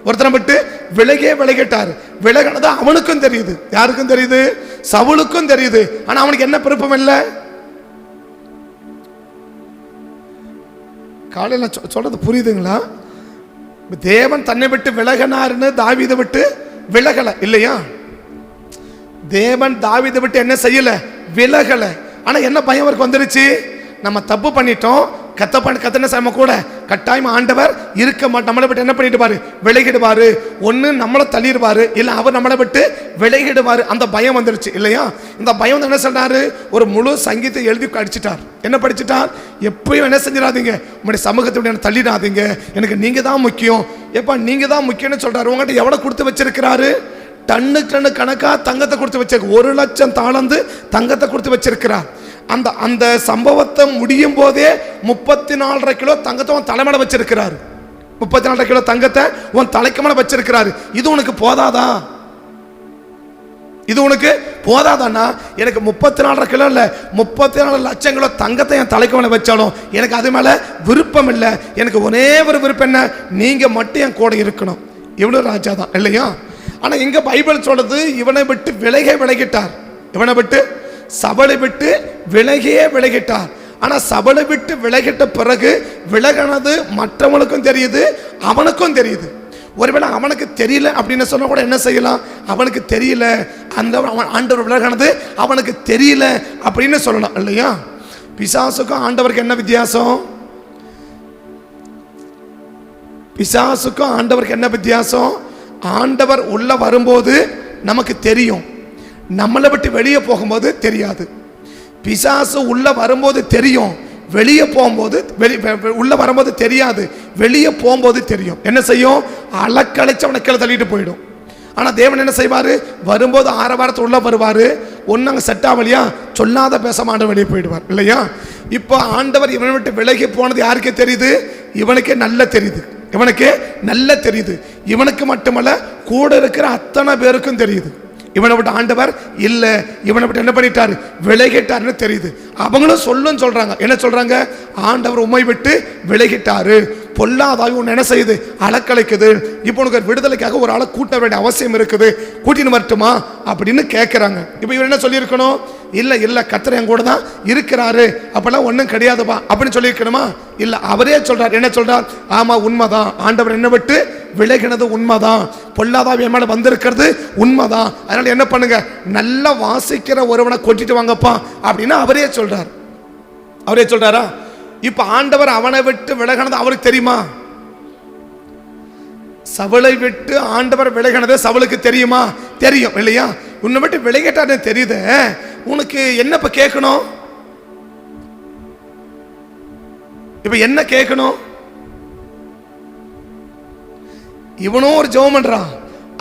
ஒருத்தனை விட்டு விலகிட்டாரு. விலகினது அவனுக்கும் தெரியுது. யாருக்கும் தெரியுது? சவுலுக்கும் தெரியுது. ஆனா அவனுக்கு என்ன விருப்பம் இல்லை. காலையில் சொல்றது புரியுதுங்களா? தேவன் தன்னை விட்டு விலகினார்னு தாவீதை விட்டு விலகல இல்லையா? தேவன் தாவீதை விட்டு என்ன செய்யல? விலகல. ஆனா என்ன பயம் அவருக்கு வந்துருச்சு? நம்ம தப்பு பண்ணிட்டோம், கத்தனை நம்ம கூட கட்டாயம் ஆண்டவர் இருக்க மாட்டோம், நம்மளை விட்டு என்ன பண்ணிடுவாரு? விலகிடுவாரு. ஒன்னு நம்மளை தள்ளிடுவாரு, இல்ல அவர் நம்மளை விட்டு விலகிடுவாரு. அந்த பயம் வந்துருச்சு இல்லையா? இந்த பயம் என்ன சொல்றாரு? ஒரு முழு சங்கீதத்தை எழுதி அடிச்சிட்டார். என்ன படிச்சிட்டார்? எப்பயும் என்ன செஞ்சிடாதீங்க, உங்களுடைய சமூகத்தை விட என்ன தள்ளிடாதீங்க, எனக்கு நீங்க தான் முக்கியம். எப்ப நீங்க தான் முக்கியம்னு சொல்றாரு. உங்கள்கிட்ட எவ்வளவு கொடுத்து வச்சிருக்கிறாரு? டன்னு கணக்கா தங்கத்தை கொடுத்து வச்சிருக்க. 1,00,000 தாளந்து தங்கத்தை கொடுத்து வச்சிருக்கிறார். அந்த அந்த சம்பவத்தை முடியும் போதே 34.5 கிலோ தங்கத்தை உன் தலைமையில வச்சிருக்கிறாரு. 34 கிலோ தங்கத்தை உன் தலைக்கு மேல வச்சிருக்கிறாரு. இது உனக்கு போதாதா? இது உனக்கு போதாதான்னா, எனக்கு 34 கிலோ இல்ல 34 லட்சம் கிலோ தங்கத்தை என் தலைக்கு மேல வச்சாலும் எனக்கு அது மேல விருப்பம் இல்லை. எனக்கு ஒரே ஒரு விருப்பம் என்ன? நீங்க மட்டும் என் கூட இருக்கணும். இவ்வளவு ராஜா தான் இல்லையா? ஆனா இங்க பைபிள் சொல்றது இவனை விட்டு விலகிட்டார். இவனை விட்டு சபலை விட்டு விலகிட்டார். ஆனா சபலை விட்டு விலகிட்ட பிறகு விலகினது மற்றவனுக்கும் தெரியுது, அவனுக்கும் தெரியுது. ஒருவேளை அவனுக்கு தெரியல அப்படின்னு சொன்னா கூட என்ன செய்யலாம்? அவனுக்கு தெரியல, அந்த ஆண்டவர் விலகினது அவனுக்கு தெரியல அப்படின்னு சொல்லலாம் இல்லையா? பிசாசுக்கும் ஆண்டவருக்கு என்ன வித்தியாசம்? பிசாசுக்கும் ஆண்டவருக்கு என்ன வித்தியாசம்? ஆண்டவர் உள்ள வரும்போது நமக்கு தெரியும், நம்மளை விட்டு வெளியே போகும்போது தெரியாது. பிசாசு உள்ள வரும்போது தெரியும், வெளியே போகும்போது உள்ள வரும்போது தெரியாது, வெளியே போகும்போது தெரியும். என்ன செய்யும்? அலக்கழைச்சு அவனை கீழே தள்ளிட்டு போயிடும். ஆனா தேவன் என்ன செய்வாரு? வரும்போது 6 வாரத்து உள்ள வருவாரு. ஒன்னாங்க செட் ஆகலையா, சொல்லாத பேசாம ஆண்டவர் வெளியே போயிடுவார் இல்லையா? இப்போ ஆண்டவர் இவனை விட்டு விலகி போனது யாருக்கே தெரியுது? இவனுக்கே நல்ல தெரியுது. இவனுக்கு நல்ல தெரியுது. இவனுக்கு மட்டுமல்ல, கூட இருக்கிற அத்தனை பேருக்கும் தெரியுது. இவனை விட்டு ஆண்டவர் இல்ல, இவனை விட்டு என்ன பண்ணிட்டாரு? விலகிட்டாருன்னு தெரியுது. அவங்களும் சொல்றாங்க. என்ன சொல்றாங்க? ஆண்டவர் உம்மை விட்டு விலகிட்டாரு, பொல்லாதாவி உன்னை என்ன செய்யுது? அலக்கலைக்குது. இப்போ உனக்கு விடுதலைக்காக ஒரு ஆளை கூட்ட வேண்டிய அவசியம் இருக்குது, கூட்டின்னு வரட்டுமா அப்படின்னு கேட்கிறாங்க. இப்போ இவர் என்ன சொல்லியிருக்கணும்? இல்ல கர்த்தர் என் கூட தான் இருக்கிறாரு, அப்பெல்லாம் ஒன்றும் கிடையாதுப்பா அப்படின்னு சொல்லியிருக்கணுமா? இல்ல, அவரே சொல்றார். என்ன சொல்றார்? ஆமா உண்மைதான், ஆண்டவர் என்ன விட்டு விலகினது உண்மைதான், பொல்லாதாவி என் மேல வந்திருக்கிறது உண்மைதான். அதனால என்ன பண்ணுங்க, நல்லா வாசிக்கிற ஒருவனை கொட்டிட்டு வாங்கப்பா அப்படின்னு அவரே சொல்றார். அவரே சொல்றாரா? இப்ப ஆண்டவர் அவனை விட்டு விலகினது அவருக்கு தெரியுமா? சவுளை விட்டு ஆண்டவர் விலகினது சவுளுக்கு தெரியுமா? தெரியும் இல்லையா? உன்னை விட்டு விலகிட்டான்னு தெரியுது. உனக்கு என்ன இப்ப கேட்கணும்? இப்ப என்ன கேட்கணும்? இவனும் ஒரு ஜெபம் பண்றான்,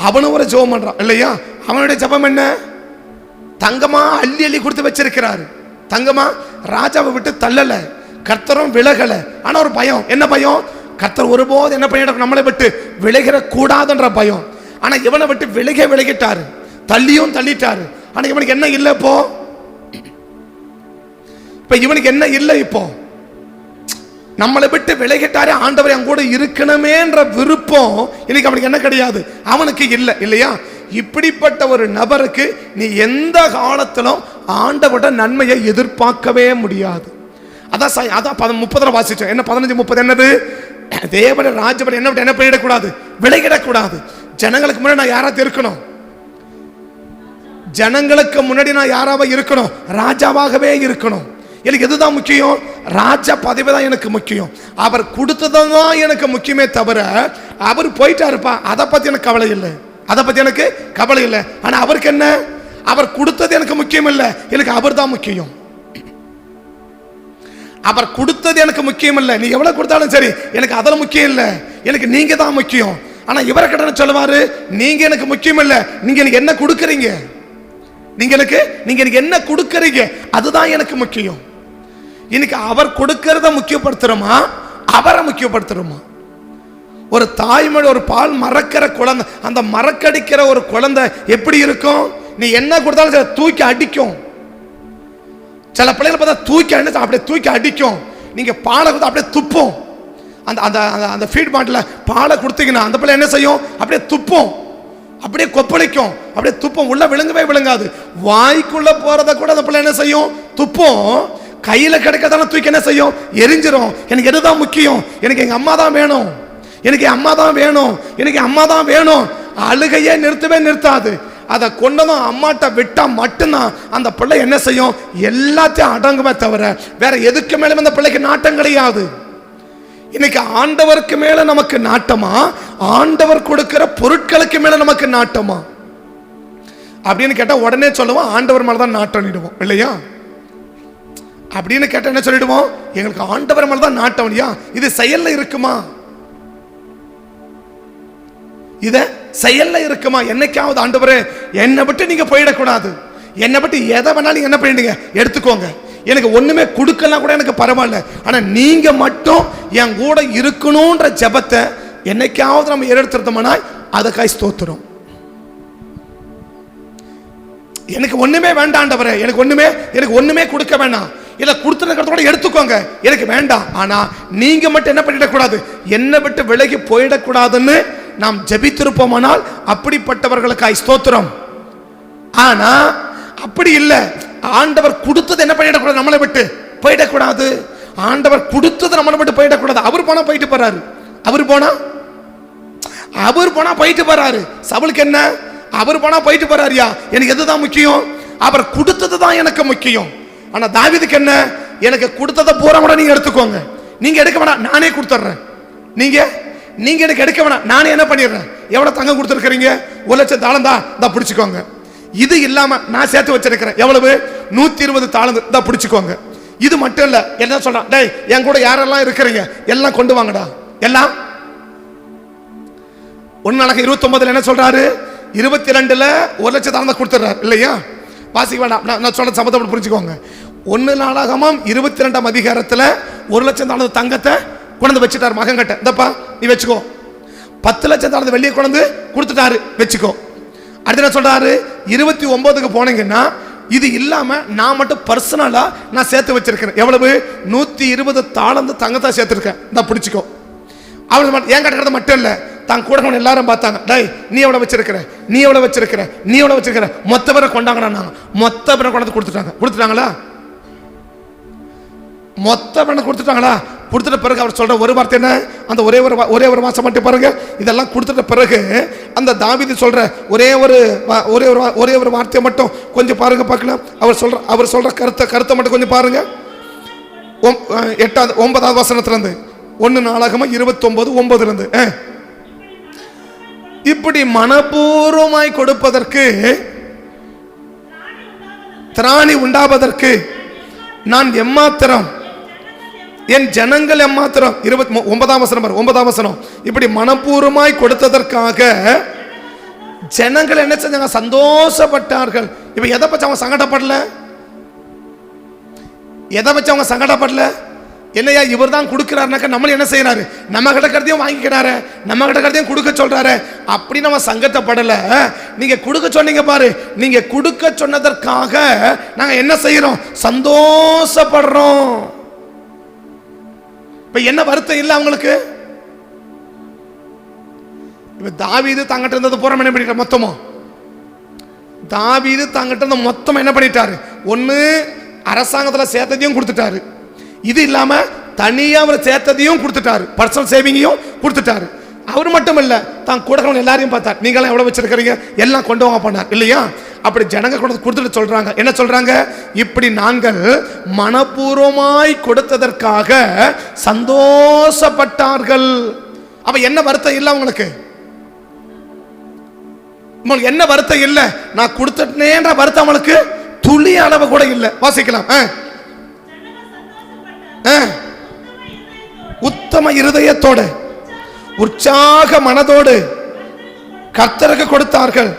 அவனும் ஒரு ஜெபம் பண்றான் இல்லையா? அவனுடைய ஜெபம் என்ன? தங்கமா அள்ளி அள்ளி கொடுத்து வச்சிருக்கிறாரு. தங்கமா ராஜாவை விட்டு தள்ளல, கர்த்தரும் விலகல. ஆனா ஒரு பயம். என்ன பயம்? கர்த்தர் ஒருபோது என்ன பண்ணிட நம்மளை விட்டு விலகிற கூடாதுன்ற பயம். ஆனா இவனை விட்டு விலகிட்டாரு, தள்ளியும் தள்ளிட்டாரு. ஆனா இவனுக்கு என்ன இல்லை? இப்ப இவனுக்கு என்ன இல்லை? இப்போ நம்மளை விட்டு விலகிட்டாரு, ஆண்டவர் என் கூட இருக்கணுமேன்ற விருப்பம் இன்னைக்கு அவனுக்கு என்ன கிடையாது, அவனுக்கு இல்லை இல்லையா? இப்படிப்பட்ட ஒரு நபருக்கு நீ எந்த காலத்திலும் ஆண்டவரோட நன்மையை எதிர்பார்க்கவே முடியாது. அதான் 30 வாசிச்சோம். என்ன 15-30 என்னது? தேவன ராஜ்யம் என்ன விட்டு என்ன பண்ணிடக்கூடாது? விலகிடக்கூடாது. ஜனங்களுக்கு முன்னாடி நான் யாராவது இருக்கணும், ஜனங்களுக்கு முன்னாடி நான் யாராவது இருக்கணும், ராஜாவாகவே இருக்கணும். எனக்கு எதுதான் முக்கியம்? ராஜா பதவி தான் எனக்கு முக்கியம். அவர் கொடுத்ததான் எனக்கு முக்கியமே தவிர அவர் போயிட்டாருப்பா, அதை பத்தி எனக்கு கவலை இல்லை, அதை பத்தி எனக்கு கவலை இல்லை. ஆனா அவருக்கு என்ன, அவர் கொடுத்தது எனக்கு முக்கியம் இல்லை, எனக்கு அவர் தான் முக்கியம். அவர் கொடுத்தது எனக்கு முக்கியம் இல்லை, நீ எவ்வளவு கொடுத்தாலும் சரி எனக்கு அதில் முக்கியம் இல்லை, எனக்கு நீங்க தான் முக்கியம். ஆனா இவரை கிட்ட சொல்லுவாரு, நீங்க எனக்கு முக்கியம் இல்லை, நீங்க எனக்கு என்ன கொடுக்கறீங்க, நீங்க எனக்கு என்ன கொடுக்கறீங்க அதுதான் எனக்கு முக்கியம். இன்னைக்கு அவர் கொடுக்கறத முக்கியப்படுத்துறோமா, அவரை முக்கியப்படுத்துறோமா? ஒரு தாய்மொழி, ஒரு பால் மறக்கிற குழந்தை, அந்த மறக்கடிக்கிற ஒரு குழந்தை எப்படி இருக்கும்? நீ என்ன கொடுத்தாலும் தூக்கி அடிக்கும். சில பிள்ளைகளை பார்த்தா தூக்கி அடிச்சு அப்படியே தூக்கி அடிக்கும். நீங்க பாலை கொடுத்தா அப்படியே துப்பும். அந்த அந்த அந்த ஃபீட் பாட்டில் பாலை கொடுத்தீங்கன்னா அந்த பிள்ளை என்ன செய்யும்? அப்படியே துப்பும், அப்படியே கொப்பளிக்கும், அப்படியே துப்பும். உள்ள விழுங்கவே விழுங்காது. வாய்க்குள்ள போறத கூட அந்த பிள்ளை என்ன செய்யும்? துப்பும். கையில கிடைக்கிறதான தூக்கி என்ன செய்யும்? எரிஞ்சிரும். எனக்கு எதுதான் முக்கியம்? எனக்கு எங்க அம்மா தான் வேணும், எனக்கு அம்மா தான் வேணும், எனக்கு அம்மா தான் வேணும். அழுகையே நிறுத்தவே நிறுத்தாது. அதை கொண்டதும் அம்மாட்ட விட்டா மட்டும்தான் அந்த பிள்ளை என்ன செய்யும்? எல்லாத்தையும் அடங்குமே தவிர வேற எதுக்கு மேலும் அந்த பிள்ளைக்கு நாட்டம் கிடையாது. இன்னைக்கு ஆண்டவருக்கு மேல நமக்கு நாட்டமா, ஆண்டவர் கொடுக்கிற பொருட்களுக்கு மேல நமக்கு நாட்டமா அப்படின்னு கேட்டா உடனே சொல்லுவோம் ஆண்டவர் மேலதான் நாட்டம் இடுவோம் இல்லையா? அப்படின்னு கேட்டா என்ன சொல்லிடுவோம்? எங்களுக்கு ஆண்டவர் மேலதான் நாட்டம் இல்லையா? இது செயல்ல இருக்குமா? இத செயல்ல இருக்குமா? என்னைக்காவது ஆண்டவரே என்னை விட்டு நீங்க போயிடக்கூடாது, என்னை விட்டு எதை வேணாலும் என்ன பண்ணிடுங்க எடுத்துக்கோங்க, எனக்கு ஒண்ணுமே கொடுக்கலாம் கூட எனக்கு பரவாயில்ல, ஆனா நீங்க மட்டும் என் கூட இருக்கணும்ன்ற ஜெபத்தை என்னைக்காவது நம்ம எடுத்துட்டோம்னா அதுக்காய் ஸ்தோத்திரம். எனக்கு ஒண்ணுமே வேண்டாம் ஆண்டவரே, எனக்கு ஒண்ணுமே கொடுக்க வேண்டாம், இல்ல கொடுத்துருக்கிறதோட எடுத்துக்கோங்க, எனக்கு வேண்டாம், ஆனா நீங்க மட்டும் என்ன பண்ணிடக்கூடாது, என்னை விட்டு விலகி போயிடக்கூடாதுன்னு நாம் ஜெபித்திருப்போமானால் அப்படிப்பட்டவர்களுக்காய் ஸ்தோத்திரம். ஆனா அப்படி இல்லை. ஆண்டவர் கொடுத்தது என்ன பண்ணிடக்கூடாது, நம்மளை விட்டு போயிடக்கூடாது. ஆண்டவர் கொடுத்தது நம்மளை விட்டு போயிடக்கூடாது. அவர் போனா போயிட்டு போறாரு, அவர் போனா போயிட்டு போறாரு. சவுலுக்கு என்ன, அவர் போனா போயிட்டு போறாருயா, எனக்கு எதுதான் முக்கியம்? அவர் கொடுத்தது தான் எனக்கு முக்கியம். ஆனா தாவீதுக்கு என்ன, எனக்கு கொடுத்ததை பூரா கூட நீங்க எடுத்துக்கோங்க, நீங்க எடுக்க வேணாம், நானே கொடுத்துட்றேன், நீங்க எனக்கு எடுக்க வேணாம், நானே என்ன பண்ணிடுறேன். எவ்வளவு தங்கம் கொடுத்துருக்கீங்க? 1,00,000 தாளம் தான் பிடிச்சுக்கோங்க. இது இல்லாம நான் சேர்த்து வச்சிருக்கிறேன் எவ்வளவு? 120 தாளம் தான் பிடிச்சுக்கோங்க. இது மட்டும் இல்ல, என்ன சொல்றான், டேய் என் கூட யாரெல்லாம் இருக்கிறீங்க எல்லாம் கொண்டு வாங்கடா. எல்லாம் 1:29 என்ன சொல்றாரு? 22ல 1,00,000 தாளம் கொடுத்துறாரு இல்லையா? வாசிக்க வேண்டாம், நான் சொல்ற சம்பந்தம் புரிஞ்சுக்கோங்க. 1 22 அதிகாரத்துல 1,00,000 தாளம் தங்கத்தை கொண்டு வச்சுட்டாரு மகன் கிட்ட, இந்தப்பா நீ வச்சுக்கோ. 10,00,000 தாளம் வெளியே கொண்டு கொடுத்துட்டாரு, வச்சுக்கோ. அடுத்து என்ன சொல்றாரு? 29க்கு போனீங்கன்னா இது இல்லாம நான் மட்டும் பர்சனலா நான் சேர்த்து வச்சிருக்கிறேன் எவ்வளவு? 120 தாளம் தங்கத்தை சேர்த்திருக்கேன், இந்த பிடிச்சிக்கோ. அவர் என் கிட்ட மட்டும் இல்ல, தான் கூட எல்லாரும் பார்த்தாங்க, டேய் நீ எவ்வளவு வச்சிருக்கிற, நீ எவ்வளவு வச்சிருக்கிற, நீ எவ்வளவு வச்சிருக்கிற, மொத்த பேரை கொண்டாங்கண்ணா. மொத்த பேரை கொண்டாந்து கொடுத்துட்டாங்களா? மொத்த பேரை கொடுத்துட்டாங்களா? கொடுத்துட்ட பிறகு அவர் சொல்ற ஒரு வார்த்தை என்ன? அந்த ஒரே ஒரு மாசம் மட்டும் பாருங்க. இதெல்லாம் கொடுத்துட்ட பிறகு அந்த தாவீது சொல்ற ஒரே ஒரு வார்த்தையை மட்டும் கொஞ்சம் பாருங்க பார்க்கலாம். அவர் சொல்ற கருத்தை மட்டும் கொஞ்சம் பாருங்க. 9வது வசனத்துல இருந்து 1 இருந்து இப்படி மனப்பூர்வமாய் கொடுப்பதற்கு, திராணி உண்டாவதற்கு நான் எம்மாத்திரம், என் ஜனங்கள் எம்மாத்திரம். 9வது வசனம். இப்படி மனப்பூர்வமாய் கொடுத்ததற்காக ஜனங்கள் என்ன செஞ்சாங்க? சந்தோஷப்பட்டார்கள். இப்ப எதை பத்தி அவங்க சங்கடப்படல? எதை வச்சு அவங்க சங்கடப்படல? என்னையா இவர் தான் கொடுக்கிறாருனாக்க நம்மள என்ன செய்யறாரு? நம்ம கிட்ட கருத்தையும் வாங்கிக்கிறாரு, நம்ம கிட்ட கருத்தையும் கொடுக்க சொல்றாரு, அப்படி நம்ம சங்கடப்படல. நீங்க கொடுக்க சொன்னீங்க பாரு, நீங்க கொடுக்க சொன்னதற்காக நாங்க என்ன செய்யறோம்? சந்தோஷப்படுறோம். இப்ப என்ன வருத்தம் இல்லை அவங்களுக்கு? இப்ப தாவீது தங்கிட்ட இருந்தது பூரா என்ன பண்ணிட்டாரு? மொத்தமா தாவீது தங்கிட்ட இருந்த மொத்தம் என்ன பண்ணிட்டாரு? ஒண்ணு அரசாங்கத்துல சேர்த்ததையும் கொடுத்துட்டாரு, இது இல்லாம தனியா அவர் சேர்த்ததையும் கொடுத்துட்டாரு, பர்சனல் சேவிங்கையும் கொடுத்துட்டாரு. அவர் மட்டும் இல்ல, தான் கூட எல்லாரையும் பார்த்தார், நீங்களாம் எவ்வளவு வச்சிருக்கிறீங்க எல்லாம் கொண்டு வாங்க பண்ணார் இல்லையா? அப்படி ஜனங்க கொண்டு கொடுத்துட்டு சொல்றாங்க, என்ன சொல்றாங்க? இப்படி நாங்கள் மனப்பூர்வமாய் கொடுத்ததற்காக சந்தோஷப்பட்டார்கள். அப்ப என்ன வருத்தம் இல்லை உங்களுக்கு? உங்களுக்கு என்ன வருத்தம் இல்லை? நான் கொடுத்துட்டேன்ற வருத்தம் அவங்களுக்கு துளி அளவு கூட இல்லை. வாசிக்கலாம். உத்தம இருதயத்தோட உற்சாக மனதோடு கர்த்தருக்கு கொடுத்தார்கள்.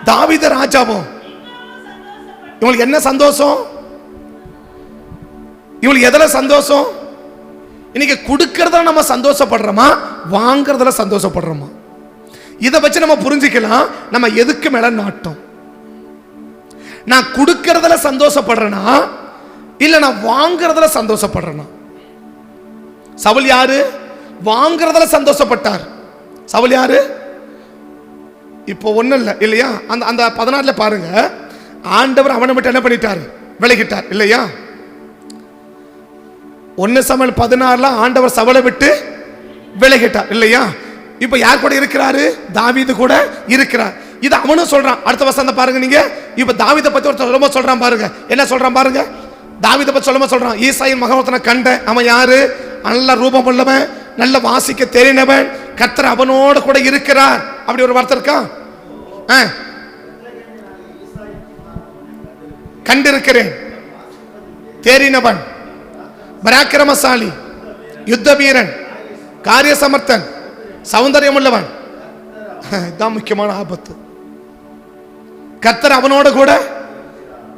தாவீது ராஜாவும். இவங்களுக்கு என்ன சந்தோஷம்? இவங்களுக்கு எதுல சந்தோஷம்? இன்னைக்கு கொடுக்கறதுல நம்ம சந்தோஷப்படுறோமா, வாங்கறதுல சந்தோஷப்படுறோமா? இதை வச்சு நம்ம புரிஞ்சுக்கலாம் நம்ம எதுக்கு மேல நாட்டம். நான் கொடுக்கறதுல சந்தோஷப்படுறேனா இல்ல நான் வாங்கறதுல சந்தோஷப்படுறேனா? சவுல் யாரு? வாங்கறதுல சந்தோஷப்பட்டார். சவுல் யாரு? இப்போ ஒண்ணும் இல்லை இல்லையா? அந்த 14 பாருங்க, ஆண்டவர் அவனை விட்டு என்ன பண்ணிட்டாரு? விலகிட்டார் இல்லையா? 1 சாமுவேல் 16 ஆண்டவர் சவுலை விட்டு விலகிட்டார் இல்லையா? இப்ப யார் கூட இருக்கிறாரு? தாவீது கூட இருக்கிறார். இது அவனும் சொல்றான். அடுத்த வசனம் பாருங்க நீங்க. இப்ப தாவீதை பத்தி ஒருத்தர் ரொம்ப சொல்றான் பாருங்க. என்ன சொல்றான் பாருங்க? தாவீதை பத்தி சொல்றான், ஈசாயின் மகனொருத்தனை கண்ட. அவன் யாரு? நல்ல ரூபம் உள்ளவன், நல்ல வாசிக்க தெரிந்தவன், கர்த்தர் அவனோட கூட இருக்கிறார். அப்படி ஒரு வார்த்தை இருக்கா? கண்டிருக்கிறேன், தேறினவன், பராக்கிரமசாலி, யுத்த வீரன், காரிய சமர்த்தன், சௌந்தரியம் உள்ளவன். இதுதான் முக்கியமான ஆபத்து. கர்த்தர் அவனோட கூட.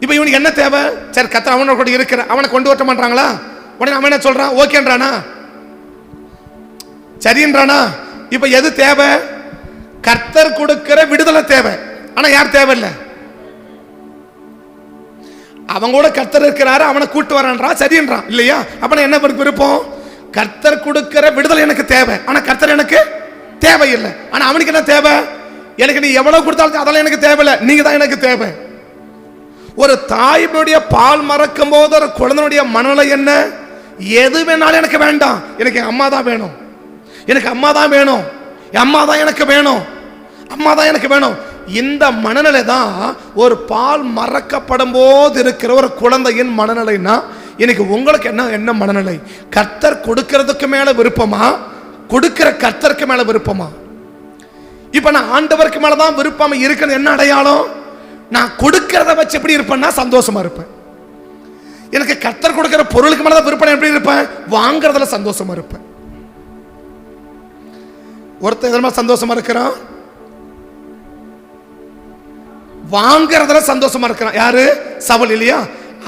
இப்ப இவனுக்கு என்ன தேவை? சரி, கர்த்தர் அவனோட கூட இருக்கிற. அவனை கொண்டு வர மாட்டாங்களா? உடனே அவன் என்ன சொல்றான்? ஓகேன்றானா? சரின்றானா? இப்ப எது தேவை? கர்த்தர் கொடுக்கிற விடுதலை தேவை. ஆனா யார் தேவையில்லை? அவங்க கூட கர்த்தர் இருக்கிறாரு, அவனை கூட்டு வரான்றான், சரின்றான் இல்லையா? அப்ப என்ன விருப்பம்? கர்த்தர் கொடுக்கிற விடுதலை எனக்கு தேவை, ஆனா கர்த்தர் எனக்கு தேவையில்லை. ஆனா அவனுக்கு என்ன தேவை? எனக்கு நீ எவ்வளவு கொடுத்தாலும் அதெல்லாம் எனக்கு தேவையில்லை, நீங்க தான் எனக்கு தேவை. ஒரு தாயினுடைய பால் மறக்கும் போது ஒரு குழந்தையுடைய மனநிலை என்ன? எது வேணாலும் எனக்கு வேண்டாம், எனக்கு என் அம்மா தான் வேணும், எனக்கு அம்மா தான் வேணும், என் அம்மா தான் எனக்கு வேணும், அம்மா தான் எனக்கு வேணும். இந்த மனநிலை தான் ஒரு பால் மறக்கப்படும் போது இருக்கிற ஒரு குழந்தையின் மனநிலைன்னா, இன்னைக்கு உங்களுக்கு என்ன மனநிலை? கர்த்தர் கொடுக்கிறதுக்கு மேல விருப்பமா, கொடுக்கிற கர்த்தருக்கு மேல விருப்பமா? இப்ப நான் ஆண்டவருக்கு மேலதான் விருப்பம் இருக்கிறது. என்ன அடையாளம்? நான் கொடுக்கிறத வச்சு எப்படி இருப்பேன்னா சந்தோஷமா இருப்பேன். எனக்கு கர்த்தர் கொடுக்கிற பொருளுக்கு மேலதான் விருப்பம், எப்படி இருப்பேன்? வாங்கறதுல சந்தோஷமா இருப்பேன். ஒருத்தர் சந்தோஷமா இருக்கிறான், வாங்கறதுல சந்தோஷமா இருக்கிறான். யாரு? சவுல் இல்லையா?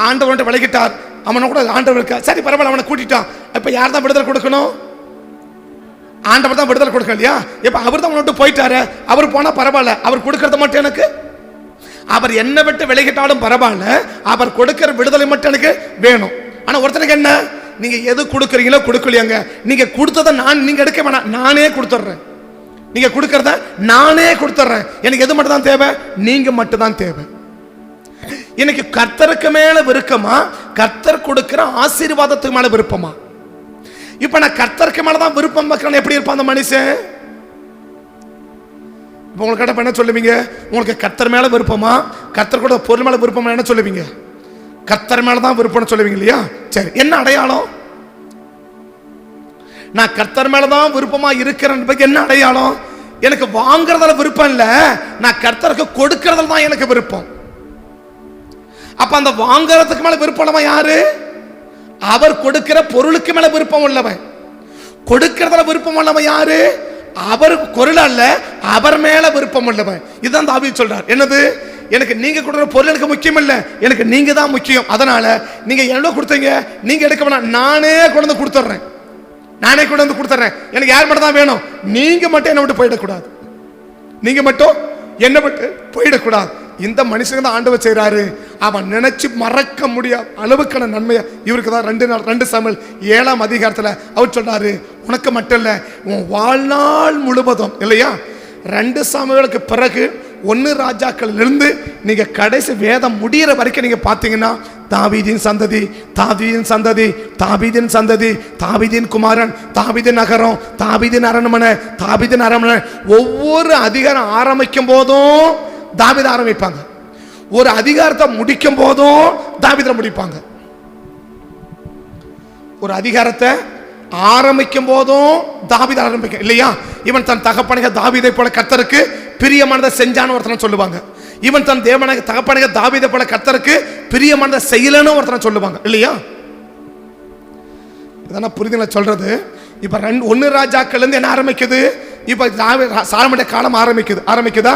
ஆண்டவன் விலகிட்டார், அவனை கூட ஆண்டவர் இருக்கா, சரி பரவாயில்ல, அவனை கூட்டிட்டான். இப்ப யார் தான் விடுதலை கொடுக்கணும்? ஆண்டவர் தான் விடுதலை கொடுக்க இல்லையா? இப்ப அவர் தான் விட்டு போயிட்டாரு, அவர் போனா பரவாயில்ல, அவர் கொடுக்கறது மட்டும் எனக்கு, அவர் என்ன விட்டு விலகிட்டாலும் பரவாயில்ல, அவர் கொடுக்கிற விடுதலை மட்டும் எனக்கு வேணும். ஆனா ஒருத்தனுக்கு என்ன? நீங்க எது கொடுக்குறீங்களோ கொடுக்கலையாங்க, நீங்க கொடுத்ததை நீங்க எடுக்க வேணாம், நானே கொடுத்துட்றேன். நீங்க கொடுக்கறத நானே கொடுத்துட்றேன், எனக்கு எது மட்டும் தான் தேவை? நீங்க மட்டும் தான் தேவை. எனக்கு கர்த்தருக்கு மேல விருப்பமா, கர்த்தர் கொடுக்கிற ஆசீர்வாதத்துக்கு மேல விருப்பமா? இப்ப நான் கர்த்தருக்கு மேலதான் விருப்பம் வைக்கிறேன், எப்படி இருப்பான் அந்த மனுஷன்? உங்களுக்கு என்ன சொல்லுவீங்க? உங்களுக்கு கர்த்தர் மேல விருப்பமா, கர்த்தர் கூட பொருள் மேல விருப்பமா? என்ன சொல்லுவீங்க? கர்த்தர் மேலதான் விருப்பம்னு சொல்லுவீங்க இல்லையா? சரி, என்ன அடையாளம்? நான் கர்த்தர் மேலதான் விருப்பமா இருக்கிறேன், என்ன அடையாளம்? எனக்கு வாங்கறதுல விருப்பம் இல்ல, நான் கர்த்தருக்கு கொடுக்கறதுல தான் எனக்கு விருப்பம். அப்ப அந்த வாங்கறதுக்கு மேல விருப்பம் உள்ளவன் யாரு? அவர் கொடுக்கிற பொருளுக்கு மேல விருப்பம் உள்ளவன். கொடுக்கறதுல விருப்பம் உள்ளவன் யாரு? அவர் பொருள் அல்ல, அவர் மேல விருப்பம் உள்ளவன். இதுதான் தாவீது சொல்றார். என்னது? எனக்கு நீங்க கொடுக்கிற பொருள் எனக்கு முக்கியம் இல்ல, எனக்கு நீங்க தான் முக்கியம். அதனால நீங்க என்ன கொடுத்தீங்க, நீங்க எடுக்க வேணாம், நானே கொண்டு வந்து கொடுத்துட்றேன், நானே கொண்டு வந்து கொடுத்துட்றேன். எனக்கு யார் மட்டும் தான் வேணும்? நீங்க மட்டும் என்ன விட்டு போயிடக்கூடாது, நீங்க மட்டும் என்ன விட்டு போயிடக்கூடாது. இந்த மனுஷங்க தான் ஆண்டவர் செய்யறாரு. அவன் நினைச்சு மறக்க முடியாத அளவுக்கான நன்மையை இவருக்கு தான் 2 சாமுவேல் 7ஆம் அதிகாரத்தில் அவர் சொல்றாரு. உனக்கு மட்டும் இல்ல, உன் வாழ்நாள் முழுவதும் இல்லையா, 2 சாமுவேலுக்கு பிறகு 1 ராஜாக்கள் இருந்து நீங்க கடைசி வேதம் முடிகிற வரைக்கும் நீங்க பாத்தீங்கன்னா தாவீதின் சந்ததி, தாவீதின் சந்ததி, தாவீதின் சந்ததி, தாவீதின் குமாரன், தாவீதின் நகரம், தாவீதின் அரண்மனை, தாவீதின் அரண்மனை. ஒவ்வொரு அதிகாரம் ஆரம்பிக்கும் போதும் தாவீது ஆரம்பிப்பாங்க, ஒரு அதிகாரத்தை முடிக்கும் போதும் தாவீதுல முடிப்பாங்க. ஒரு அதிகாரத்தை ஆரம்பிக்கும் போதும் தாவீது ஆரம்பிக்கும் இல்லையா? இவன் தன் தகப்பனாகிய தாவீதை போல கர்த்தருக்கு பிரியமானதை செஞ்சான்னு ஒருத்தனை சொல்லுவாங்க. இவன் தன் தேவனாகிய தகப்பனாகிய தாவீதை போல கர்த்தருக்கு பிரியமானதை செய்யலன்னு ஒருத்தனை சொல்லுவாங்க இல்லையா? இதான் புரிதல சொல்றது. இப்ப 1 ராஜாக்கள் இருந்து என்ன ஆரம்பிக்குது? இப்ப சாலமோனுடைய காலம் ஆரம்பிக்குதா?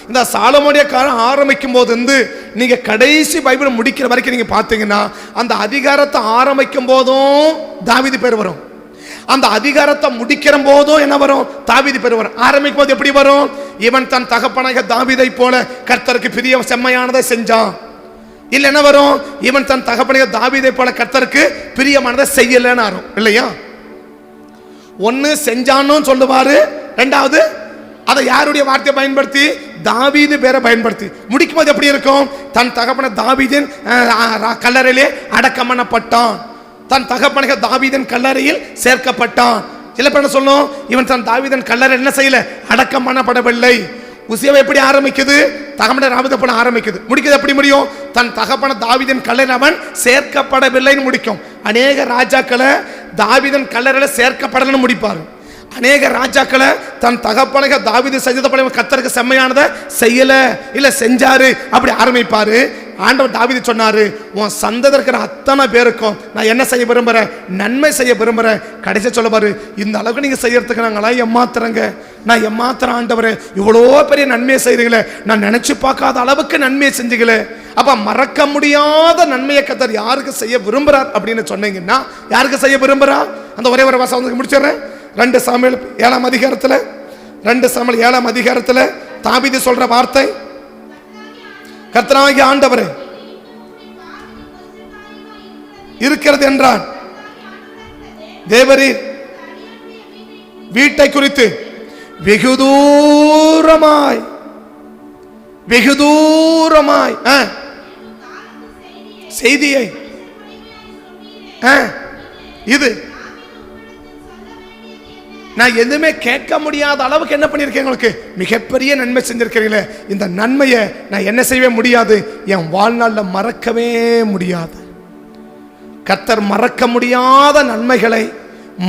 இந்த சாலமோனுடைய காலம் ஆரம்பிக்கும் போது இருந்து நீங்க கடைசி பைபிள் முடிக்கிற வரைக்கும் நீங்க பாத்தீங்கன்னா அந்த அதிகாரத்தை ஆரம்பிக்கும் போதும் தாவீது பேர் வரும், அந்த அதிகாரத்தை முடிக்கிற போதும் என்ன வரும்? தாவீது பேர் வரும். ஆரம்பிக்கும் போது எப்படி வரும்? இவன் தன் தகப்பனாகிய தாவீதை போல கர்த்தருக்கு பிரிய செம்மையானதை செஞ்சான். இல்ல என்ன வரும்? இவன் தன் தகப்பனாகிய தாவீதை போல கர்த்தருக்கு பிரியமானதை செய்யலன்னு வரும் இல்லையா? ஒன்னு செஞ்சான்னு சொல்லுவாரு, ரெண்டாவது அதை யாருடைய வார்த்தையை பயன்படுத்தி? தாவீது பேரை பயன்படுத்தி முடிக்கும் போது எப்படி இருக்கும்? தன் தகப்பன தாவீதின் கல்லறையிலே அடக்கம் பண்ணப்பட்டான், தன் தகப்பனாகிய தாவீதின் கல்லறையில் சேர்க்கப்பட்டான். சில பேர் சொல்லும் இவன் தன் தாவீதின் கல்லறை என்ன செய்யல? அடக்கம் பண்ணப்படவில்லை. உசியாவை எப்படி ஆரம்பிக்குது? தகப்பன தாவீதை போல ஆரம்பிக்குது. முடிக்கிறது எப்படி முடியும்? தன் தகப்பன தாவீதின் கல்லறை அவன் சேர்க்கப்படவில்லைன்னு முடிக்கும். அநேக ராஜாக்களை தாவீதின் கல்லறையில சேர்க்கப்படலன்னு முடிப்பாரு. அநேக ராஜாக்களை தன் தகப்பனாகிய தாவீது செஞ்சத போல கர்த்தருக்கு செம்மையானதை செய்யல, இல்ல செஞ்சாரு அப்படி ஆரம்பிப்பாரு. ஆண்டவர் தாவீது சொன்னாரு, உன் சந்ததியில் இருக்கிற அத்தனை பேருக்கும் நான் என்ன செய்ய விரும்புறேன்? நன்மை செய்ய விரும்புறேன். கடைசி சொல்லுவாரு, இந்த அளவுக்கு நீங்க செய்யறதுக்கு நாங்களாம் ஏமாத்துறங்க, நான் ஏமாத்துறேன் ஆண்டவரே, இவ்வளோ பெரிய நன்மையை செய்றீங்களே, நான் நினைச்சு பார்க்காத அளவுக்கு நன்மையை செஞ்சீங்களே. அப்ப மறக்க முடியாத நன்மையை கர்த்தர் யாருக்கு செய்ய விரும்புறார் அப்படின்னு சொன்னீங்கன்னா யாருக்கு செய்ய விரும்புறார்? அந்த ஒரே ஒரு வசனம் முடிச்சிடுறேன். 2 சாமுவேல் 7ஆம் அதிகாரத்துல 2 சாமுவேல் 7ஆம் அதிகாரத்துல தாவீது சொல்ற வார்த்தை, கர்த்தராகிய ஆண்டவரே இருக்கிறது என்றான், தேவரீர் வீட்டை குறித்து வெகு தூரமாய் செய்தியை இது நான் எதுவுமே கேட்க முடியாத அளவுக்கு என்ன பண்ணியிருக்கேன்? உங்களுக்கு மிகப்பெரிய நன்மை செஞ்சிருக்கிறீங்களே, இந்த நன்மையை நான் என்ன செய்யவே முடியாது, என் வாழ்நாளில் மறக்கவே முடியாது. கர்த்தர் மறக்க முடியாத நன்மைகளை,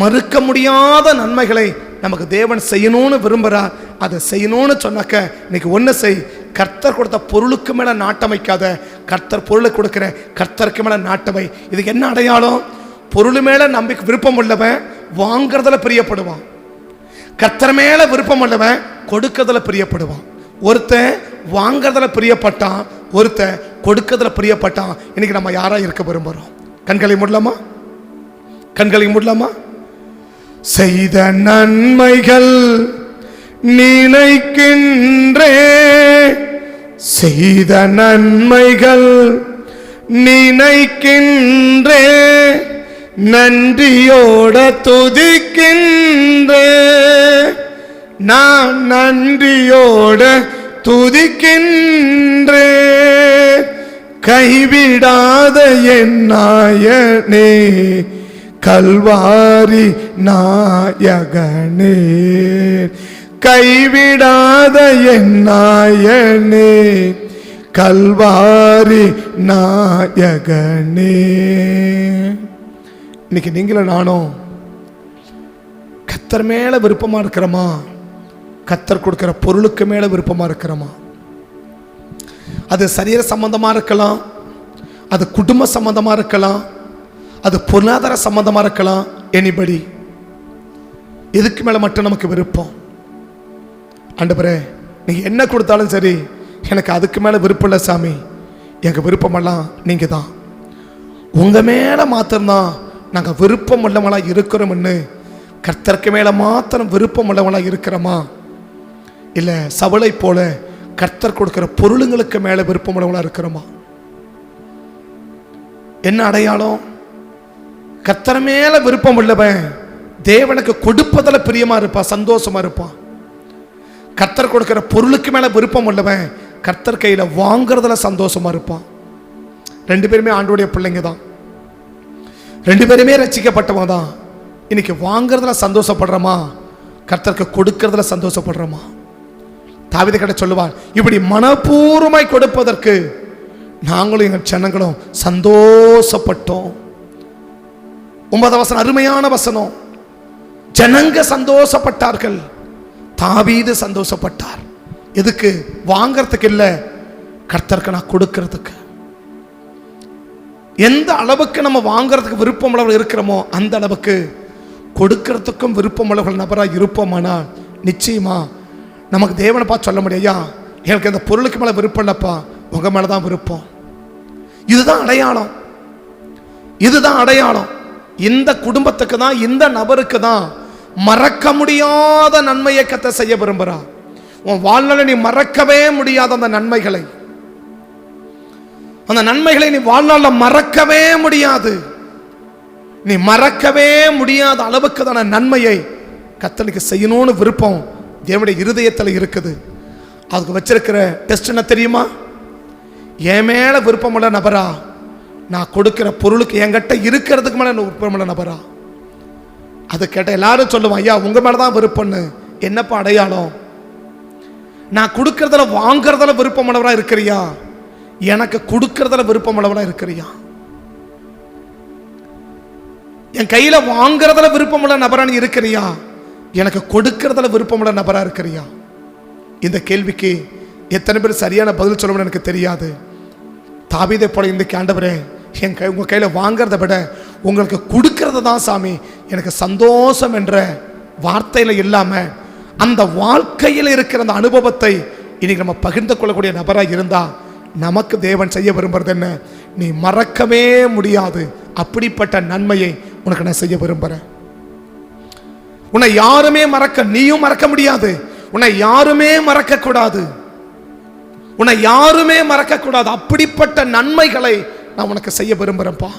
மறுக்க முடியாத நன்மைகளை நமக்கு தேவன் செய்யணும்னு விரும்புகிறார். அதை செய்யணும்னு சொன்னாக்க இன்னைக்கு ஒன்று செய், கர்த்தர் கொடுத்த பொருளுக்கு மேலே நாட்டம் வைக்காத, கர்த்தர் பொருளை கொடுக்கிற கர்த்தருக்கு மேலே நாட்டமை. இதுக்கு என்ன அடையாளம்? பொருள் மேலே நம்பிக்கை விருப்பம் உள்ளவன் வாங்கிறதுல பிரியப்படுவான், கர்த்தர் மேல விருப்பம் உள்ளவன் கொடுக்கறதுல பிரியப்படுவான். ஒருத்தன் வாங்கறதுல பிரியப்பட்டான், ஒருத்தன் கொடுக்கறதுல பிரியப்பட்டான். இன்னைக்கு நம்ம யாரா இருக்க விரும்புறோம்? கண்களை மூடலாமா? கண்களை மூடலாமா? செய்த நன்மைகள் நினைக்கின்றே, செய்த நன்மைகள் நினைக்கின்றே, நன்றியோட துதிக்கின்றே, நான் நன்றியோட துதிக்கின்றே, கைவிடாத என் நாயனே, கல்வாரி நாயகனே, கைவிடாத என் நாயனே, கல்வாரி நாயகனே. இன்னைக்கு நீங்களும் நானும் கர்த்தர் மேல விருப்பமா இருக்கிறோமா? கர்த்தர் கொடுக்கிற பொருளுக்கு மேல விருப்பமா இருக்கிறோமா? அது சரீர சம்பந்தமா இருக்கலாம், அது குடும்ப சம்பந்தமா இருக்கலாம், அது பொருளாதார சம்பந்தமா இருக்கலாம். எனிபடி எதுக்கு மேல மட்டும் நமக்கு விருப்பம்? ஆண்டவரே நீங்க என்ன கொடுத்தாலும் சரி, எனக்கு அதுக்கு மேல விருப்பம் இல்லை சாமி, எங்க விருப்பமெல்லாம் நீங்க தான், உங்க மேல மாத்திரம்தான் நாங்கள் விருப்பம் உள்ளவங்களா இருக்கிறோம்னு கர்த்தருக்கு மேல மாத்திரம் விருப்பம் உள்ளவங்களா இருக்கிறோமா? இல்லை சவலை போல கர்த்தர் கொடுக்கிற பொருளுங்களுக்கு மேல விருப்பம் உள்ளவங்களா இருக்கிறோமா? என்ன அடையாளம்? கர்த்தர் மேல விருப்பம் உள்ளவன் தேவனுக்கு கொடுப்பதில் பிரியமா இருப்பான், சந்தோஷமா இருப்பான். கர்த்தர் கொடுக்கிற பொருளுக்கு மேல விருப்பம் உள்ளவன் கர்த்தர் கையில வாங்குறதுல சந்தோஷமா இருப்பான். 2 பேருமே ஆண்டவருடைய பிள்ளைங்க தான், 2 பேருமே ரட்சிக்கப்பட்டவங்க தான். இன்னைக்கு வாங்குறதுல சந்தோஷப்படுறோமா? கர்த்தருக்கு கொடுக்கறதுல சந்தோஷப்படுறோமா? தாவீது கிட்ட சொல்லுவான், இப்படி மனப்பூர்வமாய் கொடுப்பதற்கு நாங்களும் எங்கள் ஜனங்களும் சந்தோஷப்பட்டோம். 9ஆம் வசனம் அருமையான வசனம். ஜனங்க சந்தோஷப்பட்டார்கள், தாவீது சந்தோஷப்பட்டார். எதுக்கு? வாங்கறதுக்கு இல்ல, கர்த்தருக்கு நான் கொடுக்கிறதுக்கு. எந்த அளவுக்கு நம்ம வாங்கறதுக்கு விருப்பம் உள்ளவர்கள் இருக்கிறோமோ அந்த அளவுக்கு கொடுக்கிறதுக்கும் விருப்பம் உள்ளவர்கள் நபராக இருப்போமானால் நிச்சயமா நமக்கு தேவனை பார்த்து சொல்ல முடியா, எனக்கு இந்த பொருளுக்கு மேலே விருப்பம் இல்லப்பா, உங்க மேலே தான் விருப்பம். இதுதான் அடையாளம், இதுதான் அடையாளம். இந்த குடும்பத்துக்கு தான், இந்த நபருக்கு தான் மறக்க முடியாத நன்மையை கர்த்தர் செய்ய விரும்புறா. உன் வாழ்நாளை நீ மறக்கவே முடியாத அந்த நன்மைகளை, அந்த நன்மைகளை நீ வாழ்நாளில் மறக்கவே முடியாது. நீ மறக்கவே முடியாத அளவுக்கு தான நன்மையை கர்த்தருக்கு செய்யணும்னு விருப்பம் தேவனுடைய இருதயத்தில் இருக்குது. அதுக்கு வச்சிருக்கிற டெஸ்ட் என்ன தெரியுமா? என் மேல விருப்பமுள்ள நபரா, நான் கொடுக்கிற பொருளுக்கு என்கிட்ட இருக்கிறதுக்கு மேல விருப்பமுள்ள நபரா. அதை கேட்ட எல்லாரும் சொல்லுவான், ஐயா உங்க மேலதான் விருப்பம்னு. என்னப்பா அடையாளம்? நான் கொடுக்கறதுல வாங்கறதுல விருப்பமுள்ளவரா இருக்கிறியா, எனக்கு கொடுக்கறதுல விருப்பமுள்ளவரா இருக்கிறியா? என் கையில வாங்கறதுல விருப்பமுள்ள நபரா நீ இருக்கிறியா, எனக்கு கொடுக்கறதுல விருப்பமுள்ள நபரா இருக்கிறியா? இந்த கேள்விக்கு எத்தனை பேர் சரியான பதில் சொல்லணும்னு எனக்கு தெரியாது. தாவீதை போல இன்றைக்கு ஆண்டவரே, உங்க கையில வாங்கறத விட உங்களுக்கு கொடுக்கறது தான் சாமி எனக்கு சந்தோஷம் என்ற வார்த்தையில இல்லாம அந்த வாழ்க்கையில் இருக்கிற அந்த அனுபவத்தை இன்னைக்கு நம்ம பகிர்ந்து கொள்ளக்கூடிய நபராக இருந்தா நமக்கு தேவன் செய்ய விரும்புறது என்ன? நீ மறக்கவே முடியாது அப்படிப்பட்ட நன்மையை உனக்கு நான் செய்ய விரும்புறேன். உன்னை யாருமே நீயும் மறக்க முடியாது, உன்னை யாருமே மறக்க கூடாது, உன்னை யாருமே மறக்க கூடாது. அப்படிப்பட்ட நன்மைகளை நான் உனக்கு செய்ய விரும்புறேன்ப்பா.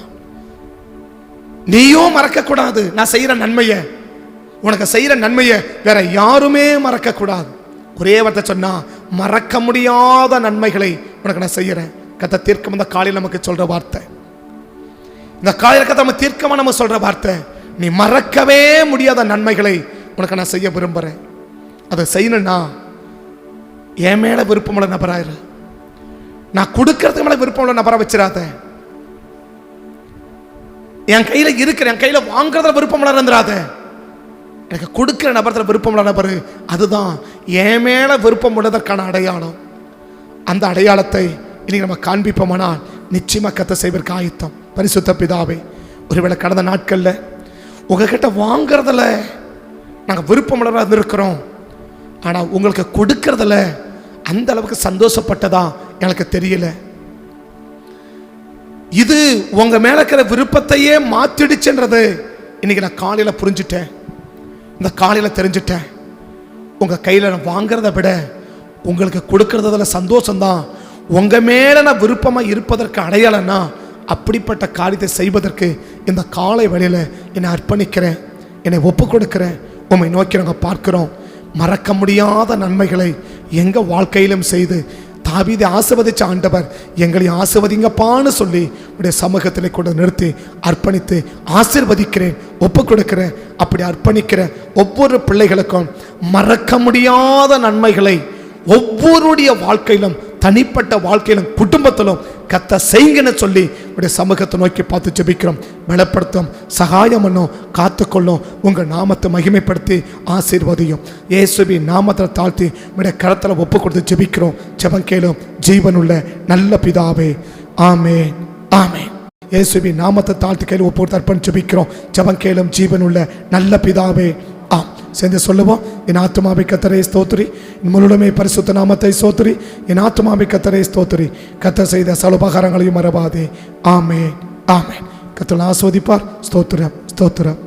நீயும் மறக்க கூடாது. நான் செய்யற நன்மையை, உனக்கு செய்யற நன்மையை வேற யாருமே மறக்க கூடாது. ஒரே வார்த்தை சொன்னா, மறக்க முடியாத நன்மைகளை உனக்கு நான் செய்யறேன். கத்த தீர்க்கம் இந்த காலையில் நமக்கு சொல்ற வார்த்தை, இந்த காலையில் கத்த நம்ம தீர்க்கமா நம்ம சொல்ற வார்த்தை, நீ மறக்கவே முடியாத நன்மைகளை உனக்கு நான் செய்ய விரும்புறேன். அதை செய்யணும்னா என் மேல விருப்பமுள்ள நபராயிரு. நான் கொடுக்கறதுக்கு மேல விருப்பமுள்ள நபரா வச்சிடாத. என் கையில இருக்கிற, என் கையில வாங்குறதுல விருப்பமுள்ள இருந்துடாத. எனக்கு கொடுக்கிற நபரத்தில் விருப்பமுள்ள நபர், அதுதான் என் மேல விருப்பம் உள்ளதற்கான அடையாளம். அந்த அடையாளத்தை இன்னைக்கு நம்ம காண்பிப்போமானால் நிச்சயமா கத்த செய்வதற்கு ஆயத்தம். பரிசுத்த பிதாவே, ஒருவேளை கடந்த நாட்கள்ல உங்ககிட்ட வாங்குறதுல நாங்கள் விருப்பமுள்ளவராக இருக்கிறோம், ஆனா உங்களுக்கு கொடுக்கறதுல அந்த அளவுக்கு சந்தோஷப்பட்டதா எனக்கு தெரியல. இது உங்க மேல இருக்கிற விருப்பத்தையே மாத்திடுச்சுன்றது இன்னைக்கு நான் காலையில புரிஞ்சுட்டேன். இந்த காலையில தெரிஞ்சுட்டேன், உங்க கையில நான் வாங்குறத விட உங்களுக்கு கொடுக்கறதுல சந்தோஷம்தான் உங்க மேல நான் விருப்பமா இருப்பதற்கு அடையாளம்னா அப்படிப்பட்ட காரியத்தை செய்வதற்கு இந்த காலை வேளையில என்னை அர்ப்பணிக்கிறேன், என்னை ஒப்பு கொடுக்கிறேன். உம்மை நோக்கி நாங்கள் பார்க்கிறோம். மறக்க முடியாத நன்மைகளை எங்க வாழ்க்கையிலும் செய்து தாவீதை ஆசீர்வதிச்ச ஆண்டவர் எங்களை ஆசீர்வதிங்கப்பான்னு சொல்லி உடைய சமூகத்தில் கொண்டு நிறுத்தி அர்ப்பணித்து ஆசீர்வதிக்கிறேன், ஒப்பு கொடுக்கிறேன். அப்படி அர்ப்பணிக்கிற ஒவ்வொரு பிள்ளைகளுக்கும் மறக்க முடியாத நன்மைகளை ஒவ்வொருடைய வாழ்க்கையிலும், தனிப்பட்ட வாழ்க்கையிலும், குடும்பத்திலும் கத்த செய்யுங்கன்னு சொல்லி உடைய சமூகத்தை நோக்கி பார்த்து ஜெபிக்கிறோம். பலப்படுத்தும், சகாயம் பண்ணும், காத்துக்கொள்ளும். உங்கள் நாமத்தை மகிமைப்படுத்தி ஆசீர்வதியும். இயேசுவின் நாமத்தில் தாழ்த்தி உடைய கரத்தில் ஒப்பு கொடுத்து ஜெபிக்கிறோம். ஜெபம் கேளும் ஜீவனுள்ள நல்ல பிதாவே, ஆமென், ஆமென். இயேசுவின் நாமத்தை தாழ்த்தி கையில் ஒப்பு கொடுத்து அர்ப்பணித்து ஜெபிக்கிறோம். ஜெபம் கேளும் ஜீவனுள்ள நல்ல பிதாவே. ஆம், சேர்ந்து சொல்லுவோம். என் ஆத்துமாவை கர்த்தரை ஸ்தோத்திரி, என் முழுமே பரிசுத்த நாமத்தை ஸ்தோத்திரி. என் ஆத்துமாவை கர்த்தரை ஸ்தோத்திரி, கர்த்தர் செய்த சகல உபகாரங்களையும் மறவாதே. ஆமென், ஆமென். கர்த்தர் ஆசீர்வதிப்பார். ஸ்தோத்திரம், ஸ்தோத்திரம்.